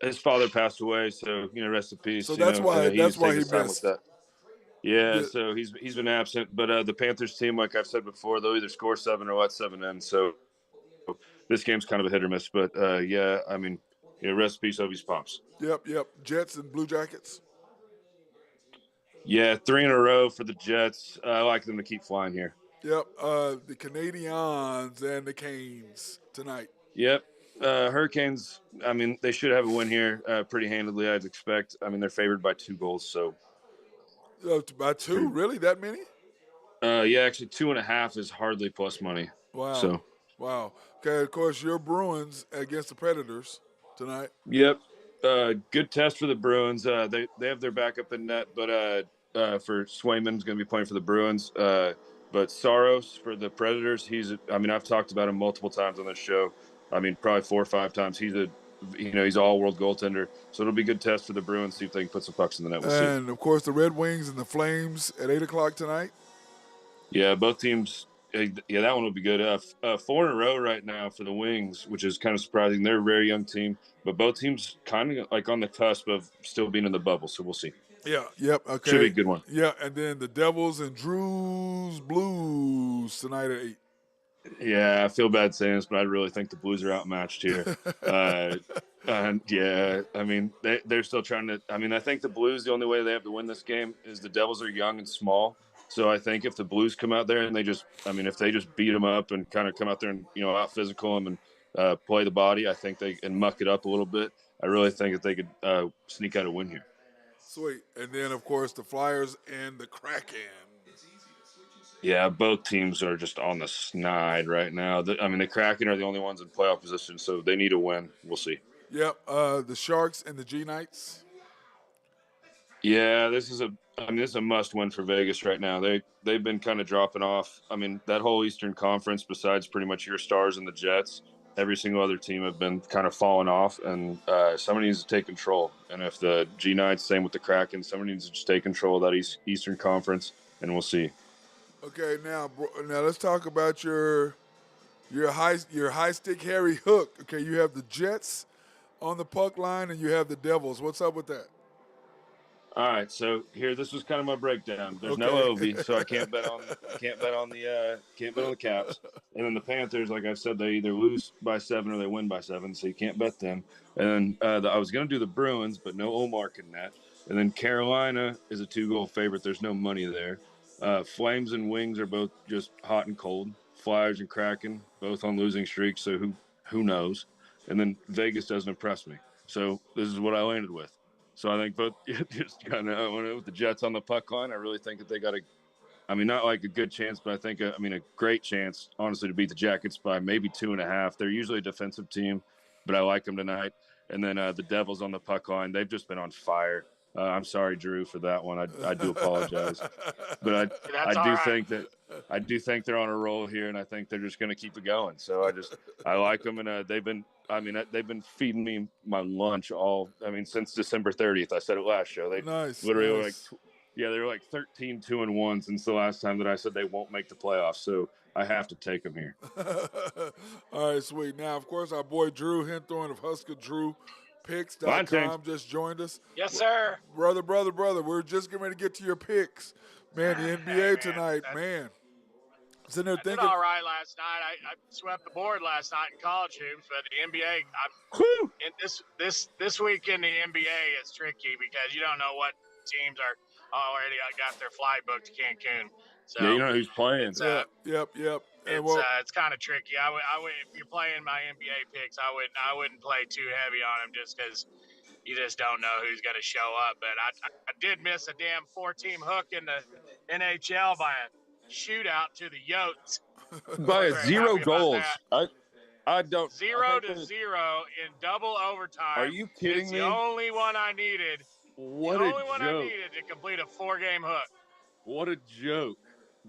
His father passed away, so rest in So peace. He that's needs to why take he his time with missed. that. Yeah. The, So he's been absent, but the Panthers team, like I've said before, they'll either score 7 or let 7 in. So this game's kind of a hit or miss. But yeah, I mean, rest in peace, Ovi's pops. yep. Jets and Blue Jackets. Yeah, 3 in a row for the Jets. I like them to keep flying here. Yep. The Canadians and the Canes tonight. Yep. Hurricanes. I mean, they should have a win here, pretty handedly. I'd expect. I mean, they're favored by 2 goals, so By two, pretty. really? That many? Yeah, actually, 2.5 is hardly plus money. Wow. So, Wow. Okay, of course, your Bruins against the Predators tonight. yep. Good test for the Bruins. They have their backup in net, but for Swayman's going to be playing for the Bruins. But Saros for the Predators, I mean, I've talked about him multiple times on this show. I mean, probably 4 or 5 times. He's an all-world goaltender. So it'll be a good test for the Bruins. See if they can put some pucks in the net. We'll see. And, of course, the Red Wings and the Flames at 8 o'clock tonight. Yeah, both teams. Yeah, that one will be good. 4 in a row right now for the Wings, which is kind of surprising. They're a very young team, but both teams kind of like on the cusp of still being in the bubble. So we'll see. Yeah. Yep. Should be a Okay. good one. Yeah. And then the Devils and Drews Blues tonight at 8. Yeah, I feel bad saying this, but I really think the Blues are outmatched here. Uh, and yeah, I mean they're still trying to. I mean, I think the Blues, the only way they have to win this game is the Devils are young and small. So I think if the Blues come out there and if they just beat them up and kind of come out there and out physical them and play the body, I think they and muck it up a little bit. I really think that they could sneak out a win here. Sweet. And then, of course, the Flyers and the Kraken. Yeah, both teams are just on the snide right now. I mean, the Kraken are the only ones in playoff position, so they need a win. We'll see. Yep. The Sharks and the G Knights. Yeah, this is a must win for Vegas right now. They've been kind of dropping off. I mean, that whole Eastern Conference, besides pretty much your Stars and the Jets, every single other team have been kind of falling off, and somebody needs to take control. And if the G Knights, same with the Kraken, somebody needs to just take control of that Eastern Conference, and we'll see. Okay, now let's talk about your high stick Harry Hook. Okay, you have the Jets on the puck line and you have the Devils. What's up with that? All right, so here, this was kind of my breakdown. There's no Okay. Ovi, so I can't bet on the Caps. And then the Panthers, like I said, they either lose by 7 or they win by 7, so you can't bet them. And then I was going to do the Bruins, but no Omar in that. And then Carolina is a 2-goal favorite. There's no money there. Flames and Wings are both just hot and cold. Flyers and Kraken both on losing streaks, so who knows? And then Vegas doesn't impress me. So this is what I landed with. So I think both just kind of with the Jets on the puck line, I really think that they got I mean, not like a good chance, but I think, a great chance, honestly, to beat the Jackets by maybe 2.5. They're usually a defensive team, but I like them tonight. And then the Devils on the puck line, they've just been on fire. I'm sorry, Drew, for that one. I do apologize, but I That's all do right. think that I do think they're on a roll here, and I think they're just going to keep it going. So I like them, and they've been feeding me my lunch since December 30th. I said it last show. They Nice, literally were nice. yeah, they were like 13-2-1 since the last time that I said they won't make the playoffs. So I have to take them here. All right, sweet. Now, of course, our boy Drew Hinthorn of Line change. HuskerDrewPicks.com just joined us. Yes, sir. Brother, we're just getting ready to get to your picks. Man, the Hey, NBA man, tonight, man. Sitting there I did thinking, all right last night. I swept the board last night in college hoops, but the NBA, Whew. in this week in the NBA is tricky because you don't know what teams are already got their flight booked to Cancun. Yeah, you So know who's playing. it's yep. And well, it's kind of tricky. I would if you're playing my NBA picks, I wouldn't play too heavy on them just because you just don't know who's going to show up. But I did miss a damn 4-team hook in the NHL by a shootout to the Yotes. I By was a very zero happy about that. goals. I don't. I Zero think to that. zero in double Are overtime. you And it's kidding the me? only one I needed. The What a only one I joke! needed to complete a 4-game hook. What a joke!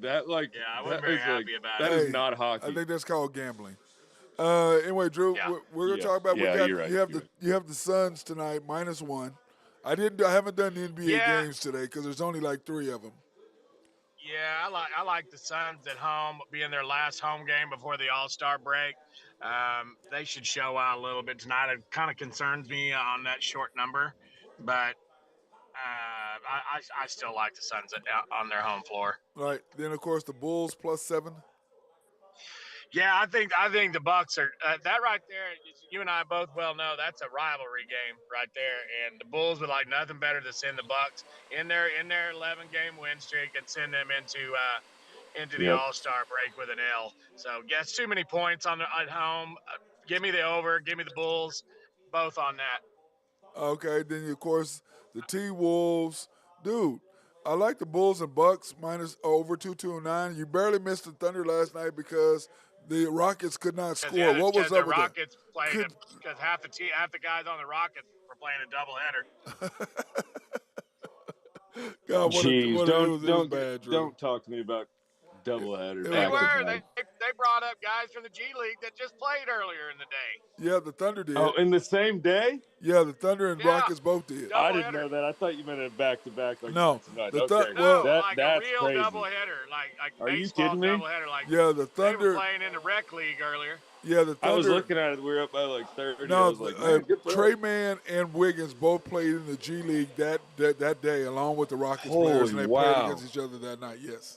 That Yeah, I wasn't very happy about that it. is hey, not I hockey. think that's called gambling. Anyway, Drew, Yeah. we're gonna Yeah, talk about. We yeah, got you're right. you have You're the right. you have the Suns tonight -1. I haven't done the NBA Yeah, games today because there's only like 3 of them. Yeah, I like the Suns at home, being their last home game before the All-Star break. They should show out a little bit tonight. It kind of concerns me on that short number, but I still like the Suns on their home floor. Right. Then of course the Bulls +7. Yeah, I think the Bucks are that right there. You and I both well know that's a rivalry game right there, and the Bulls would like nothing better to send the Bucks in their 11-game win streak and send them into the Yep. All-Star break with an L. So gets too many points at home. Give me the over. Give me the Bulls. Both on that. Okay, then of course the T Wolves, dude. I like the Bulls and Bucks minus over 229. You barely missed the Thunder last night because the Rockets could not score. What was Because up the with that? Rockets played Could because half the guys on the Rockets were playing a doubleheader. God, Jeez, it was bad, Drew. don't talk to me about doubleheader It They was back to were. back. They brought up guys from the G League that just played earlier in the day. yeah, the Thunder Oh, did. in the same day? Yeah, the Thunder and Yeah, Rockets both did. I didn't doubleheader. know that. I thought you meant a back to back like No, night to night. the Okay, well, No, like a that's real crazy. doubleheader, like Are you baseball kidding me? doubleheader. Like yeah, the they were Thunder. playing in the rec league earlier. Yeah, the I was Thunder. looking at it. We were up by like 30. I No, was like, man, good for Trey us. Man and Wiggins both played in the G League that day, along with the Rockets players, Holy and they played against wow. each other that night. Yes,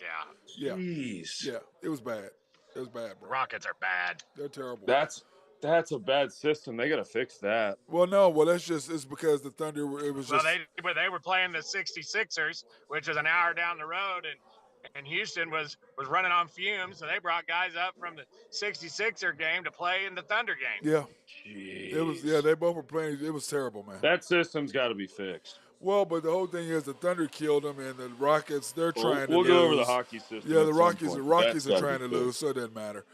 Yeah, yeah, Jeez. yeah. It was bad. It was bad, bro. Rockets are bad. They're terrible. That's a bad system. They got to fix that. Well, no, well that's just it's because the Thunder. It was Well, just they were playing the 66ers, which is an hour down the road, and Houston was running on fumes, so they brought guys up from the 66er game to play in the Thunder game. yeah. It was yeah. Jeez. They both were playing. It was terrible, man. That system's got to be fixed. Well, but the whole thing is the Thunder killed them, and the Rockets they're We'll, trying to we'll go over the lose. hockey system Yeah, at some The point, but that's Rockies are got to be trying to lose, fixed. so it doesn't matter.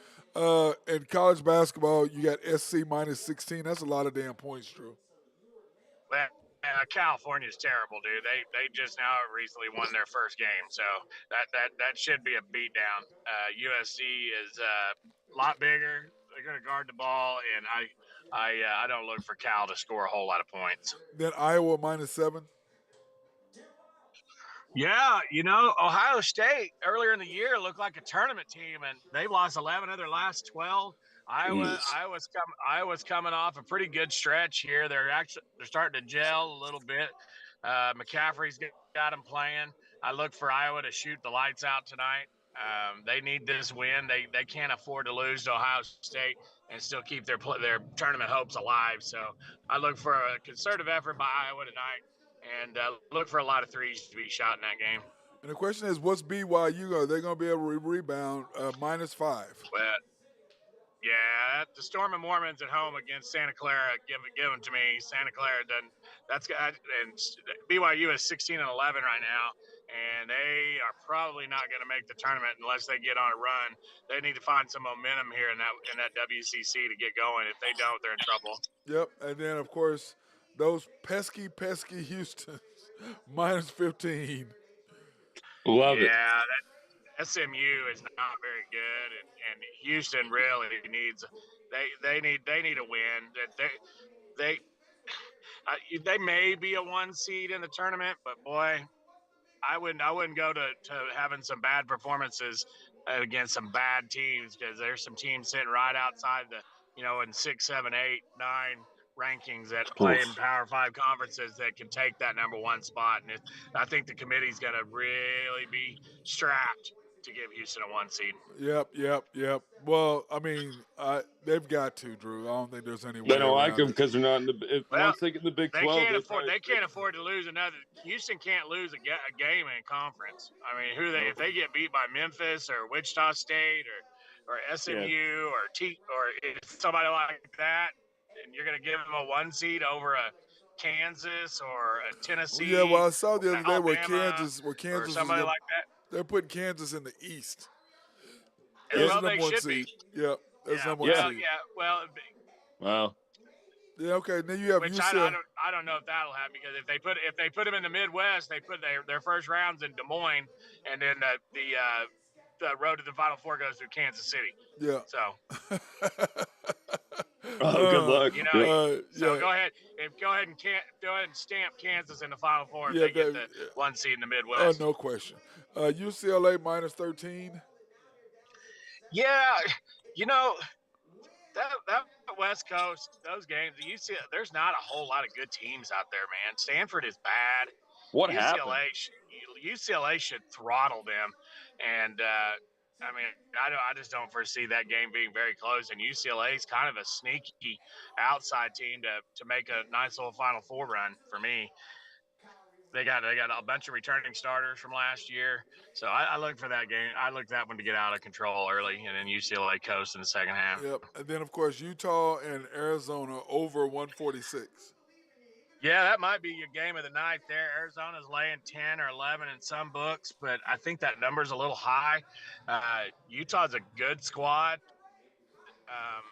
In college basketball, you got SC minus 16. That's a lot of damn points, Drew. Well, California's terrible, dude. They just now recently won their first game, so that should be a beatdown. USC is a lot bigger. They're going to guard the ball, and I don't look for Cal to score a whole lot of points. Then Iowa minus 7. Yeah, Ohio State earlier in the year looked like a tournament team, and they've lost 11 of their last 12. Jeez. Iowa's coming off a pretty good stretch here. They're starting to gel a little bit. McCaffrey's got them playing. I look for Iowa to shoot the lights out tonight. They need this win. They can't afford to lose to Ohio State and still keep their tournament hopes alive. So I look for a concerted effort by Iowa tonight, and look for a lot of threes to be shot in that game. And the question is, what's BYU? Are they going to be able to rebound minus 5? But yeah, the Storm of Mormons at home against Santa Clara. Give them to me. Santa Clara doesn't. That's good. And BYU is 16-11 right now, and they are probably not going to make the tournament unless they get on a run. They need to find some momentum here in that WCC to get going. If they don't, they're in trouble. Yep. And then, of course, those pesky Houston minus 15. Love it. Yeah, that SMU is not very good, and Houston really needs. They need a win. They they may be a 1 seed in the tournament, but boy, I wouldn't go to having some bad performances against some bad teams, because there's some teams sitting right outside in 6, 7, 8, 9 rankings that play in Oof. Power 5 conferences that can take that number 1 spot, and I think the committee's going to really be strapped to give Houston a 1 seed. Yep. Well, I mean, they've got to, Drew. I don't think there's any They way don't like around them it. because they're not in Well, once they get in the Big they 12, can't they afford. probably They can't afford to lose another. Houston can't lose a game in conference. I mean, if they get beat by Memphis or Wichita State or yeah. SMU or somebody like that, and you're going to give them a 1 seed over a Kansas or a Yeah, well, Tennessee I saw the or other day Alabama where or Kansas is somebody going. like that. They're putting Kansas in the East And, as the well, they number 1 should be. seed. Yeah, as Yeah. number 1 Well, seed. yeah. Well, Wow. Yeah, okay. Then you have which UCLA. I don't know if that'll happen, because if they put them in the Midwest, they put their first rounds in Des Moines, and then the road to the Final Four goes through Kansas City. Yeah. So Oh, good luck. Yep. Yeah, go ahead and stamp Kansas in the Final Four if yeah. they get the 1 seed in the Oh, Midwest. no question. UCLA minus 13. Yeah, you know that West Coast, those games, there's not a whole lot of good teams out there, man. Stanford is bad. What happened? UCLA should throttle them, and I mean, I just don't foresee that game being very close. And UCLA is kind of a sneaky outside team to make a nice little Final Four run for me. they got a bunch of returning starters from last year. So I look for that game. I look that one to get out of control early, and then UCLA coast in the second half. Yep. And then, of course, Utah and Arizona over 146. Yeah, that might be your game of the night there. Arizona's laying 10 or 11 in some books, but I think that number's a little high. Utah's a good squad. Um,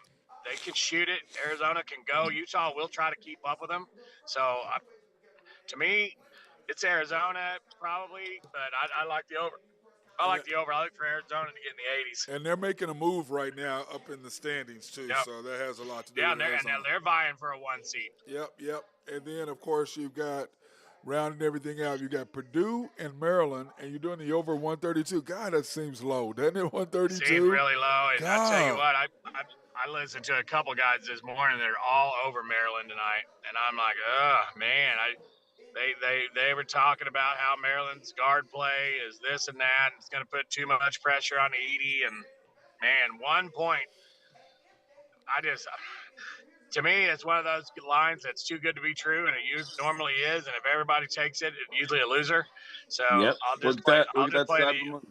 they can shoot it. Arizona can go. Utah will try to keep up with them. So to me, it's Arizona probably, but I like the over. I And, like the over. I look for Arizona to get in the 80s. and they're making a move right now up in the standings, too. Yep. So that has a lot to do Yeah, with Arizona. and they're vying for a 1 seed. Yep. And then, of course, you've got rounding everything out. You got Purdue and Maryland, and you're doing the over 132. God, that seems low, doesn't it? 132. Seems really low. And God. I tell you what, I listened to a couple guys this morning. They're all over Maryland tonight, and I'm like, oh man, they were talking about how Maryland's guard play is this and that, and it's going to put too much pressure on Edie. And man, 1 point. To me, it's one of those lines that's too good to be true, and it normally is. And if everybody takes it, it's usually a loser. So Yep. I'll just Look play. at that. Look at that side of the money.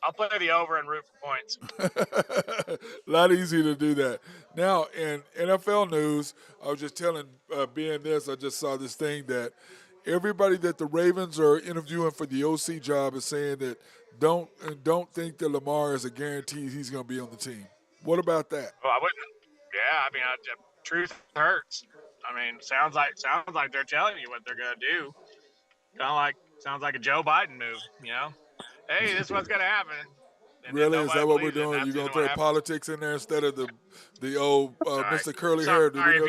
I'll play the over and root for points. A lot easier to do that. Now, in NFL news, I was just telling Ben this. I just saw this thing that everybody that the Ravens are interviewing for the OC job is saying that don't think that Lamar is a guarantee he's going to be on the team. What about that? Well, I wouldn't. Yeah, I mean, truth hurts. I mean, sounds like they're telling you what they're gonna do. Sounds like a Joe Biden move. You know, hey, this is what's gonna happen. And Really? Is that what we're doing? You're going to throw politics in there instead of the old Mr. Curly Hair? Sorry,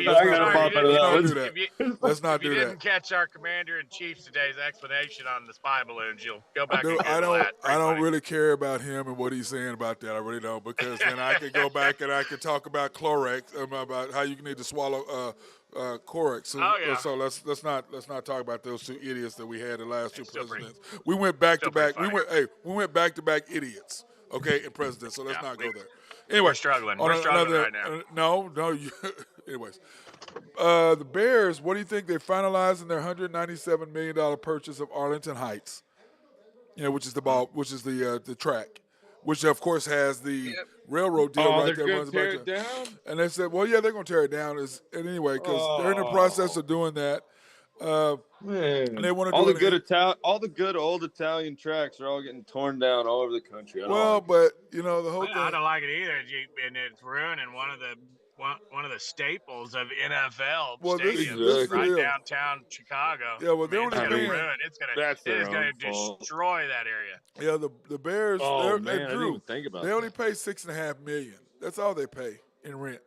Let's not do that. If you didn't catch our Commander-in-Chief today's explanation on the spy balloons, you'll go back and Google that. I don't really care about him and what he's saying about that. I really don't, because then I could go back and I could talk about Clorox, about how you need to swallow Corex. So let's not talk about those two idiots that we had the last two presidents. We went back to back. We went back to back idiots. Okay, in president. So let's not go there. Anyway, we're struggling. We're struggling right now. No. Anyways, the Bears. What do you think? They're finalizing their $197 million purchase of Arlington Heights. Which is the track, which of course has the railroad deal right there. They're going to tear it down? And they said, well, yeah, they're going to tear it down. Anyway, because they're in the process of doing that. Man, and they want to all do the good old Italian tracks are all getting torn down all over the country. The whole thing. I don't like it either, and it's ruining one of the staples of NFL stadiums right downtown Chicago. Yeah, well, they're only paying. It is going to destroy that area. Yeah, the Bears. Oh man, I didn't even think about They only pay $6.5 million. That's all they pay in rent.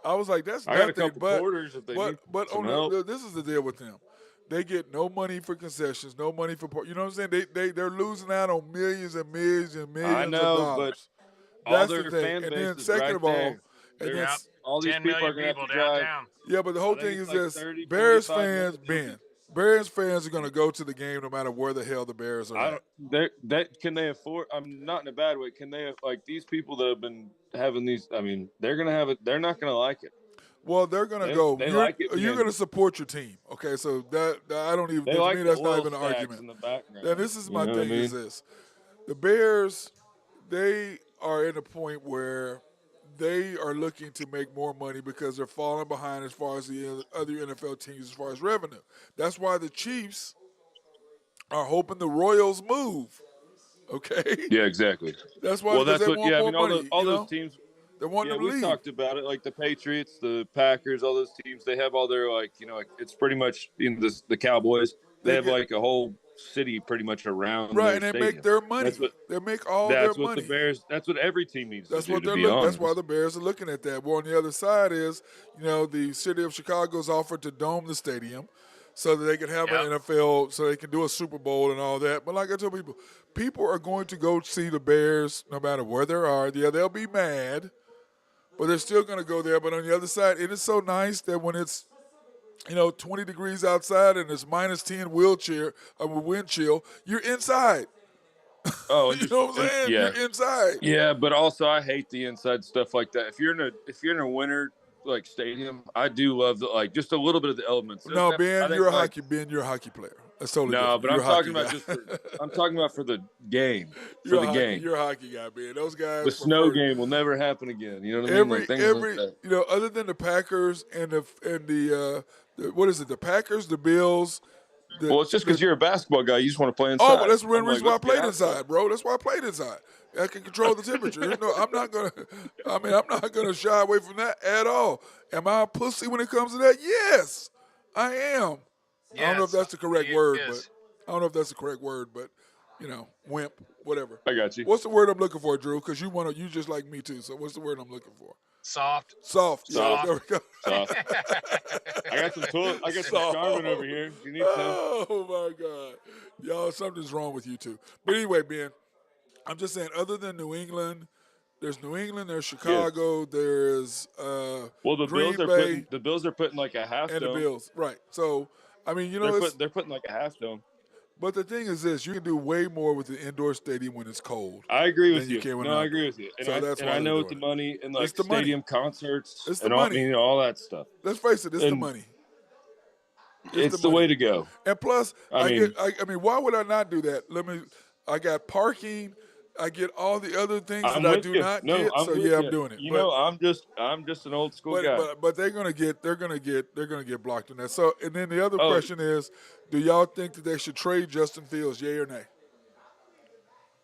I was like, that's nothing. I got a couple quarters if they need this is the deal with them. They get no money for concessions, no money for you know what I'm saying. They're losing out on millions and millions and millions of dollars. But that's all their the thing. And then second of all, all these people are going to have to drive. Yeah, but the whole thing is this: Bears fans, Bears fans are going to go to the game no matter where the hell the Bears are. Can they afford? I'm not in a bad way. Can they these people that have been having these? I mean, they're going to have it. They're not going to like it. Well, they're going to go. You're going to support your team, okay? So that I don't even. To me, that's not even an argument. In the background. Now, this is my thing. Is this the Bears? They are in a point where they are looking to make more money because they're falling behind as far as the other NFL teams as far as revenue. That's why the Chiefs are hoping the Royals move. Okay. Yeah, exactly. That's why. Well, that's what. Yeah, I mean, all those teams. They want them to leave. We talked about it, like the Patriots, the Packers, all those teams. They have all their it's pretty much the Cowboys. They have a whole city pretty much around right, and they stadium. Make their money. They make all their money. That's what the Bears. That's what every team needs. That's to what do, they're looking. That's why the Bears are looking at that. Well, on the other side is, the city of Chicago's offered to dome the stadium, so that they can have an NFL, so they can do a Super Bowl and all that. But like I tell people are going to go see the Bears no matter where they are. Yeah, they'll be mad, but they're still going to go there. But on the other side, it is so nice that when it's 20 degrees outside and it's minus 10 wind chill, you're inside. Oh, you know what I'm saying? Yeah. You're inside. Yeah, but also I hate the inside stuff like that. If you're in a winter like stadium, I do love just a little bit of the elements. No, Ben, I think you're a hockey player. That's totally no, different. but You're I'm a talking hockey about guy. I'm talking about for the game, for you're the game. a hockey guy, Ben. Those guys The snow prefer game will never happen again. You know what I mean? Like things like that. other than the Packers and the what is it? The Packers, the Bills, Well, it's just because you're a basketball guy. You just want to play oh, well, inside. that's the I'm like, reason why I let's get played outside. inside, bro. That's why I played inside. I can control the temperature. I'm not gonna. I mean, I'm not gonna shy away from that at all. Am I a pussy when it comes to that? Yes, I am. I don't know if Yes, that's the correct he word, but is. wimp, whatever. I got you. What's the word I'm looking for, Drew? Because you just like me too. So what's the word I'm looking for? Soft. Soft. Yeah, Soft. there we go. Soft. I got some toilet. I got some Soft. Charmin over here. If you need some. Oh my God, y'all, something's wrong with you too. But anyway, Ben, I'm just saying. Other than New England, there's Chicago, there's Well, Green Bay, the Bills are putting like a half and the dome. Bills. Right. So I mean, They're putting like a half dome. but the thing is this: you can do way more with the indoor stadium when it's cold. I agree than with you you. can when No, I outdoor. agree with you. And So that's why I they're know with doing the it. money and It's like the money. stadium concerts It's the and all, money. all that stuff. Let's face it, it's the And money. it's the money. way to go. And plus, I mean, why would I not do that? I got parking. I get all the other things that I'm I with do you. not No, get. I'm So with yeah, I'm you. doing it. You But know, I'm just an old school guy. but they're gonna get blocked in that. So and then the other Oh, question is, do y'all think that they should trade Justin Fields? Yay or nay?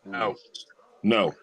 No, no.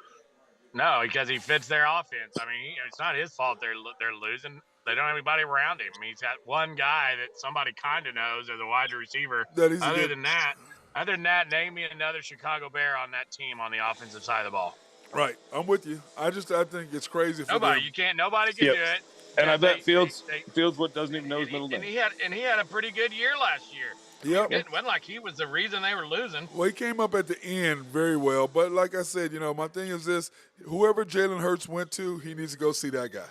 no, because he fits their offense. I mean, it's not his fault they're losing. They don't have anybody around him. I mean, he's got one guy that somebody kind of knows as a wide receiver. That he's a Other good. than that, name me another Chicago Bear on that team on the offensive side of the ball. Right, I'm with you. I think it's crazy for Nobody. them. Nobody can Yep. do it And I because bet Fields they what doesn't even know his middle name. he had a pretty good year last year. I mean, Yep. it wasn't like he was the reason they were losing. Well, he came up at the end very well, but like I said, my thing is this: whoever Jalen Hurts went to, he needs to go see that guy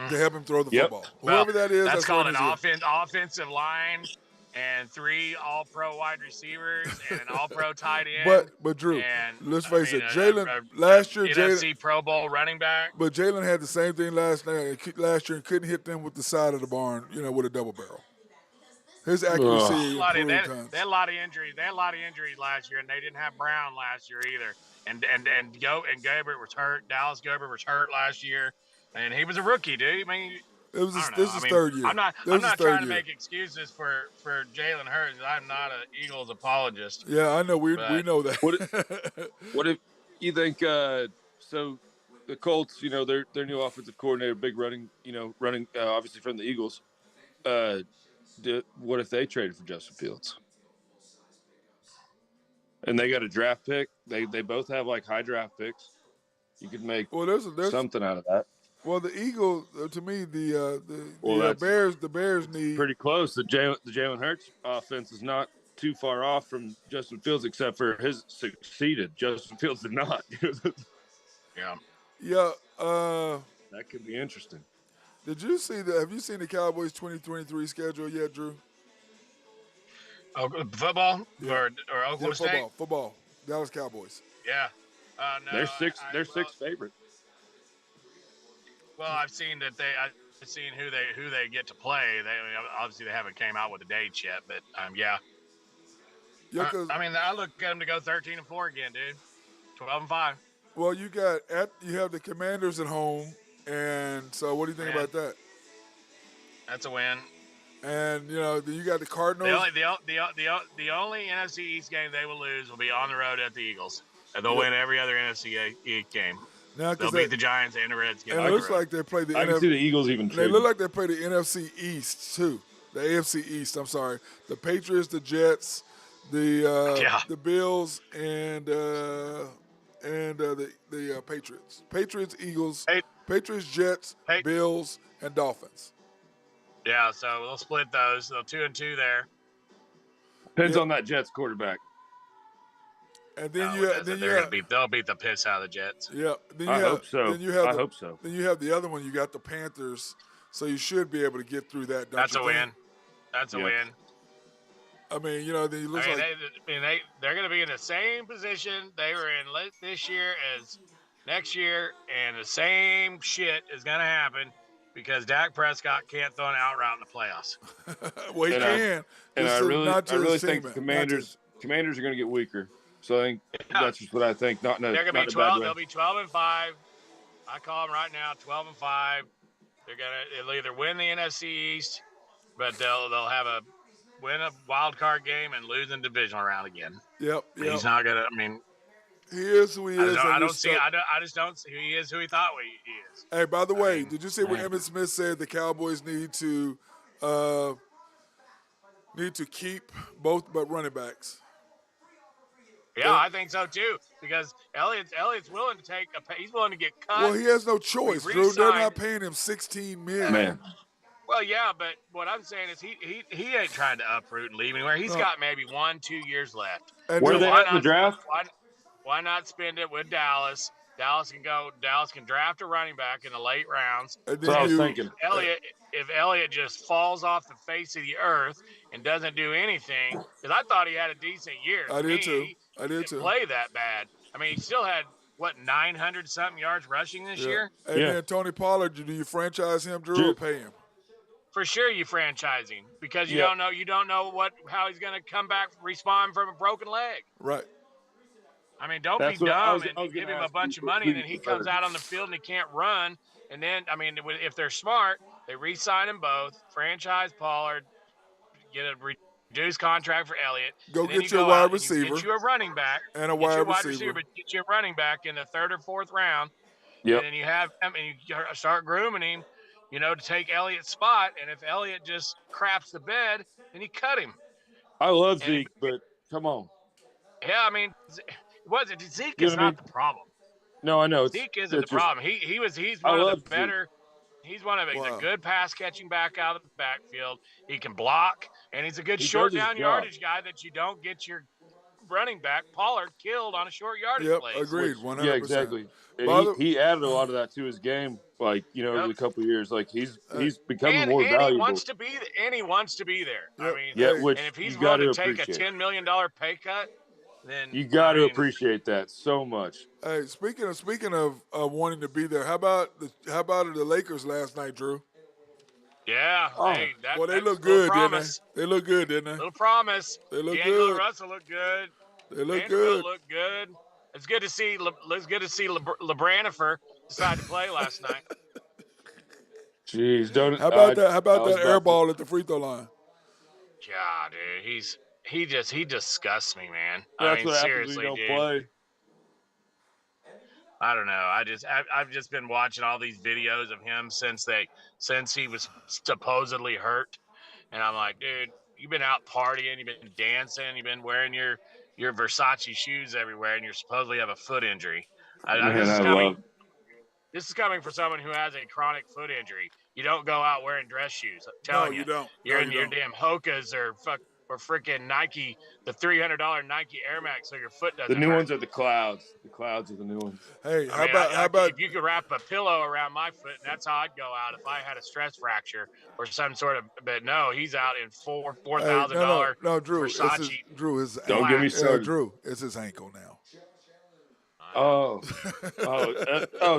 to help him throw the Yep. football. Well, Whoever that is, that's that's where called he an needs to go. offensive line and 3 All-Pro wide receivers and an All-Pro tight end. But Drew, and let's face it, a Jalen last year, NFC Pro Bowl running back. but Jalen had the same thing last year and couldn't hit them with the side of the barn, with a double barrel. His accuracy improved tons. They had a lot of injuries. They had a lot of injuries last year, and they didn't have Brown last year either. And Gabbert was hurt. Dallas Gabbert was hurt last year, and he was a rookie, dude. I mean, This is third year. I'm not trying to make excuses for Jalen Hurts. I'm not an Eagles apologist. Yeah, I know. We know that. What if you think? So the Colts, their new offensive coordinator, big running obviously from the Eagles. What if they traded for Justin Fields? And they got a draft pick. They both have like high draft picks. You could make there's something out of that. Well, the Eagles, to me, the Bears need pretty close. The Jalen Hurts offense is not too far off from Justin Fields, except for his succeeded. Justin Fields did not. Yeah. Yeah. That could be interesting. Did you see have you seen the Cowboys 2023 schedule yet, Drew? Oh, football Yeah. or Oklahoma State? Football. Dallas Cowboys. Yeah. No. They're sixth favorite. Well, I've seen who they get to play. Obviously they haven't came out with a date yet, but yeah. Yeah, I look at them to go 13-4 again, dude. 12-5. Well, you have the Commanders at home, and so what do you think about that? That's a win. And then you got the Cardinals. The only NFC East game they will lose will be on the road at the Eagles, and they'll win every other NFC East game. Now, they'll beat the Giants and the Redskins. And it looks like they play the. I can see the Eagles even. They look like they play the NFC East too. The AFC East. I'm sorry. The Patriots, the Jets, the Bills, and the Patriots. Patriots, Eagles, Patriots, Jets, Bills, and Dolphins. Yeah, so they'll split those. So 2-2 there. Depends on that Jets quarterback. And then they'll beat the piss out of the Jets. Yeah. I hope so. I hope so. Then you have the other one. You got the Panthers, so you should be able to get through that. That's a win. That's a win. I mean, then you look like they're going to be in the same position they were in this year as next year, and the same shit is going to happen. because Dak Prescott can't throw an out route in the playoffs. Well, he And I can, and just not I to his really think team, the not to his. Commanders are going to get weaker. So I think Yeah, that's just what I think. they're gonna Not be in a bad 12. way. They'll be 12-5. I call them right now 12-5. They'll either win the NFC East, but they'll have a win a wild card game and lose in divisional round again. Yep, He's yep. not gonna. I mean, He is who he is, and I you're don't see. stuck. I just don't see who he is. Who he thought he is. Hey, by the I way, mean, did you see where Man. Emmitt Smith said the Cowboys uh, need to keep both but running backs? yeah, I think so too. Because Elliott's willing to take a. He's willing to get Well, cut. he has no We choice, Drew. They're re-signed. not paying him $16 million. Man. Well, yeah, but what I'm saying is he ain't trying to uproot and leave anywhere. He's No. got maybe 1-2 years left. And Where are So then, they why at in the not draft? why not spend it with Dallas? Dallas can draft a running back in the late rounds. and That's what then I And was you, thinking. If Elliott just falls off the face of the earth and doesn't do anything, because I thought he had a decent year. I To did me, too. I he did didn't too. play that bad. I mean, he still had what 900 something yards rushing this Yeah. year. And Yeah. then Tony Pollard, do you franchise him, Drew, or Dude, pay him? For sure, you franchising because yeah. you don't know how he's going to come back respond from a broken leg. Right. I mean, don't be That's what dumb I and was going give to him a ask you. bunch of money, Who and you then he prefer. comes out on the field and he can't run. And then, I mean, if they're smart, they re-sign them both, franchise Pollard, get a reduced contract for Elliott, Go and then get you your go wide out and you receiver get you a running back, and a get your wide wide receiver, receiver. but get your running back in the third or fourth round, and Yep. then you have him and you start grooming him, to take Elliott's spot. And if Elliott just craps the bed, then you cut him. I love And Zeke, but come on. yeah, I mean, Zeke You know is what I not mean? the problem. No, I know. Zeke isn't the It's just problem. He's I one of the love Zeke. better. He's a Wow. good pass catching back out of the backfield. He can block, and he's a good He does short his down job. yardage guy that you don't get your running back Pollard killed on a short yardage Yep, plays. agreed, Which 100%. yeah, exactly. And By the, he added a lot of that to his game, like over Yep. the couple of years. Like he's hey, becoming And more he valuable. wants to be there. I yep, mean, Yeah, hey, and which if he's you got willing to to take a appreciate. $10 million pay cut, then You got I to mean, appreciate that so much. hey. Speaking of wanting to be there, how about the Lakers last night, Drew? yeah, Oh, hey, Well, they that's look a little good, didn't promise. they? They look good, didn't they? Little promise. They look D'Angelo good. Russell looked good. They look Vanderbilt good. looked good. It's good to see. It's good to see Lebranifer decide to play last night. jeez, don't How about that? How I about was that air about to. ball at the free throw line? God, dude, he disgusts me, man. I That's mean, what happens when you seriously, don't dude. play. I don't know. I've just been watching all these videos of him since he was supposedly hurt, and I'm like, dude, you've been out partying, you've been dancing, you've been wearing your Versace shoes everywhere, and you supposedly have a foot injury. Man, I love. This is coming from someone who has a chronic foot injury. You don't go out wearing dress shoes. I'm No, telling you, you don't. you're No, in you your don't. damn Hokas or freaking Nike, the $300 Nike Air Max, so your foot The doesn't new hurt. ones are the clouds. The clouds are the new ones. Hey, I how mean, about how about? if you could wrap a pillow around my foot, and that's how I'd go out if I had a stress fracture or some sort of. But no, he's out in four Hey, thousand no, dollar no, Drew. It's his Versace. Drew. His Don't get me Slacks. started. Drew. It's his ankle now. I know.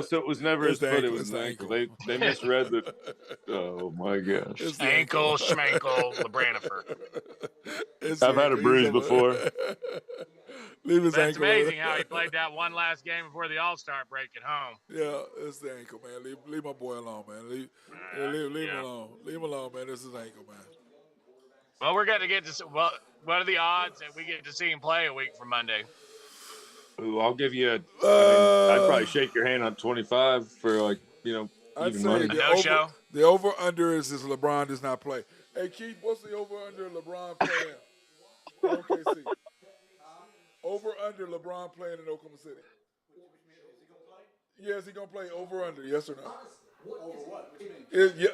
So it was never It's his the foot; it ankle. was It's his the ankle. ankle. They misread the. Oh my gosh! It's the Ankle schmankle Lebranifer. It's I've the had a ankle. bruise before. Leave his That's ankle. amazing how he played that one last game before the All-Star break at home. Yeah, it's the ankle, man. Leave my boy alone, man. Leave him Yeah. alone. Leave him alone, man. This is ankle, man. Well, we're going to get to. Well, what are the odds that we get to see him play a week from Monday? Ooh, I'll give you a. I'd probably Uh, shake your hand on 25 for I'd even say money. no-show? the over under is LeBron does not play. Hey Keith, what's the over under LeBron playing in OKC? Over under LeBron playing in Oklahoma City. Yes, he gonna play over under, yes or no?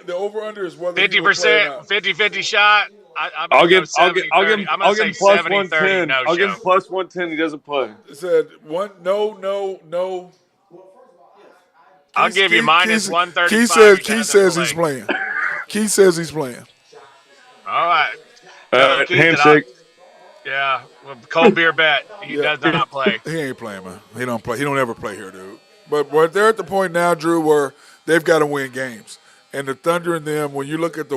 The over under is whether he will play or 50%, not. 50-50 shot. I'm I'll going to go give 70-30. I'm going to say him plus 70-30 110. no I'll give show. him plus 110. He doesn't play. It said no. I'll give you minus 135. Keith says he's playing. Keith says he's playing. All right. Tell Keith Handshake. yeah, well, cold beer bet. He does not play. He ain't playing, man. He don't play. He don't ever play here, dude. But they're at the point now, Drew, where they've got to win games. And the Thunder and them, when you look at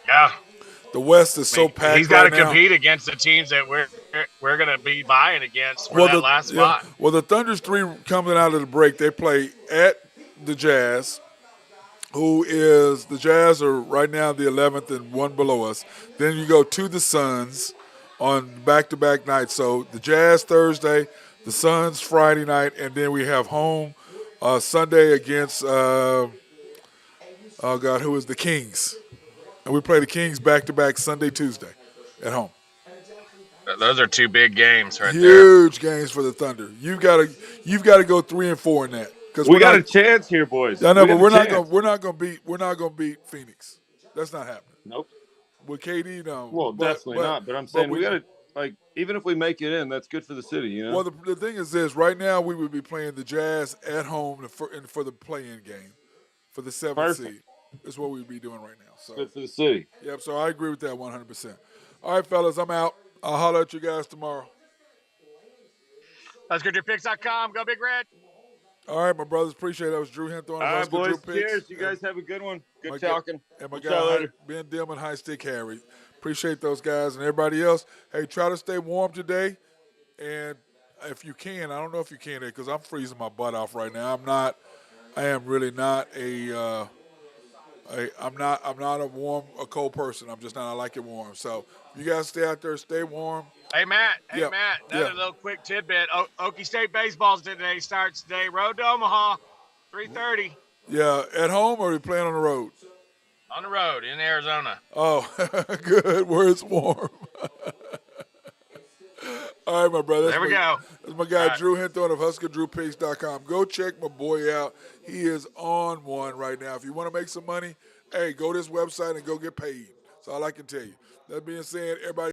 Yeah. the West is I mean, so he's packed got right to now. compete against the teams that we're going to be vying against for Well, that last spot. the Thunder's three coming out of the break. They play at the Jazz, who is the Jazz are right now the 11th and one below us. Then you go to the Suns on back-to-back nights. So the Jazz Thursday, the Suns Friday night, and then we have home Sunday against oh God, who is the Kings? And we play the Kings back-to-back Sunday, Tuesday at home. Those are two big games right there. Huge games for the Thunder. You've got to go 3-4 in that because We we're got not. a chance here, boys. I know, We but have a chance. we're not gonna beat Phoenix. That's not happening. Nope. With KD, no. Well, definitely not. But I'm but saying we got to, like, even if we make it in, that's good for the city, you know? well, the thing is this: right now we would be playing the Jazz at home for the play-in game for the seventh Perfect. seed. Is what we'd be doing right now. So, Good for the city. yep. So I agree with that 100%. All right, fellas, I'm out. I'll holler at you guys tomorrow. Let's go to picks.com. Go Big Red. All right, my brothers, appreciate it. That was Drew Hinthorn of All right, Husker Drew boys. Picks. Cheers. You guys have a good one. Good My talking. And my We'll guy chat later. Ben Dillman, High Stick Harry. Appreciate those guys and everybody else. Hey, try to stay warm today, and if you can, I don't know if you can because I'm freezing my butt off right now. I am really not I'm not a cold person. I'm just not. I like it warm. So you guys stay out there, stay warm. Hey, Matt. Yeah. Another little quick tidbit. Okie State baseball starts today. Road to Omaha, 3:30. Yeah, at home or are you playing on the road? On the road in Arizona. Oh, good. Where it's warm. All right, my brother. There we go. That's my guy, Right. Drew Hinthorn of HuskerDrewPicks.com. Go check my boy out. He is on one right now. If you want to make some money, hey, go to this website and go get paid. That's all I can tell you. That being said, everybody.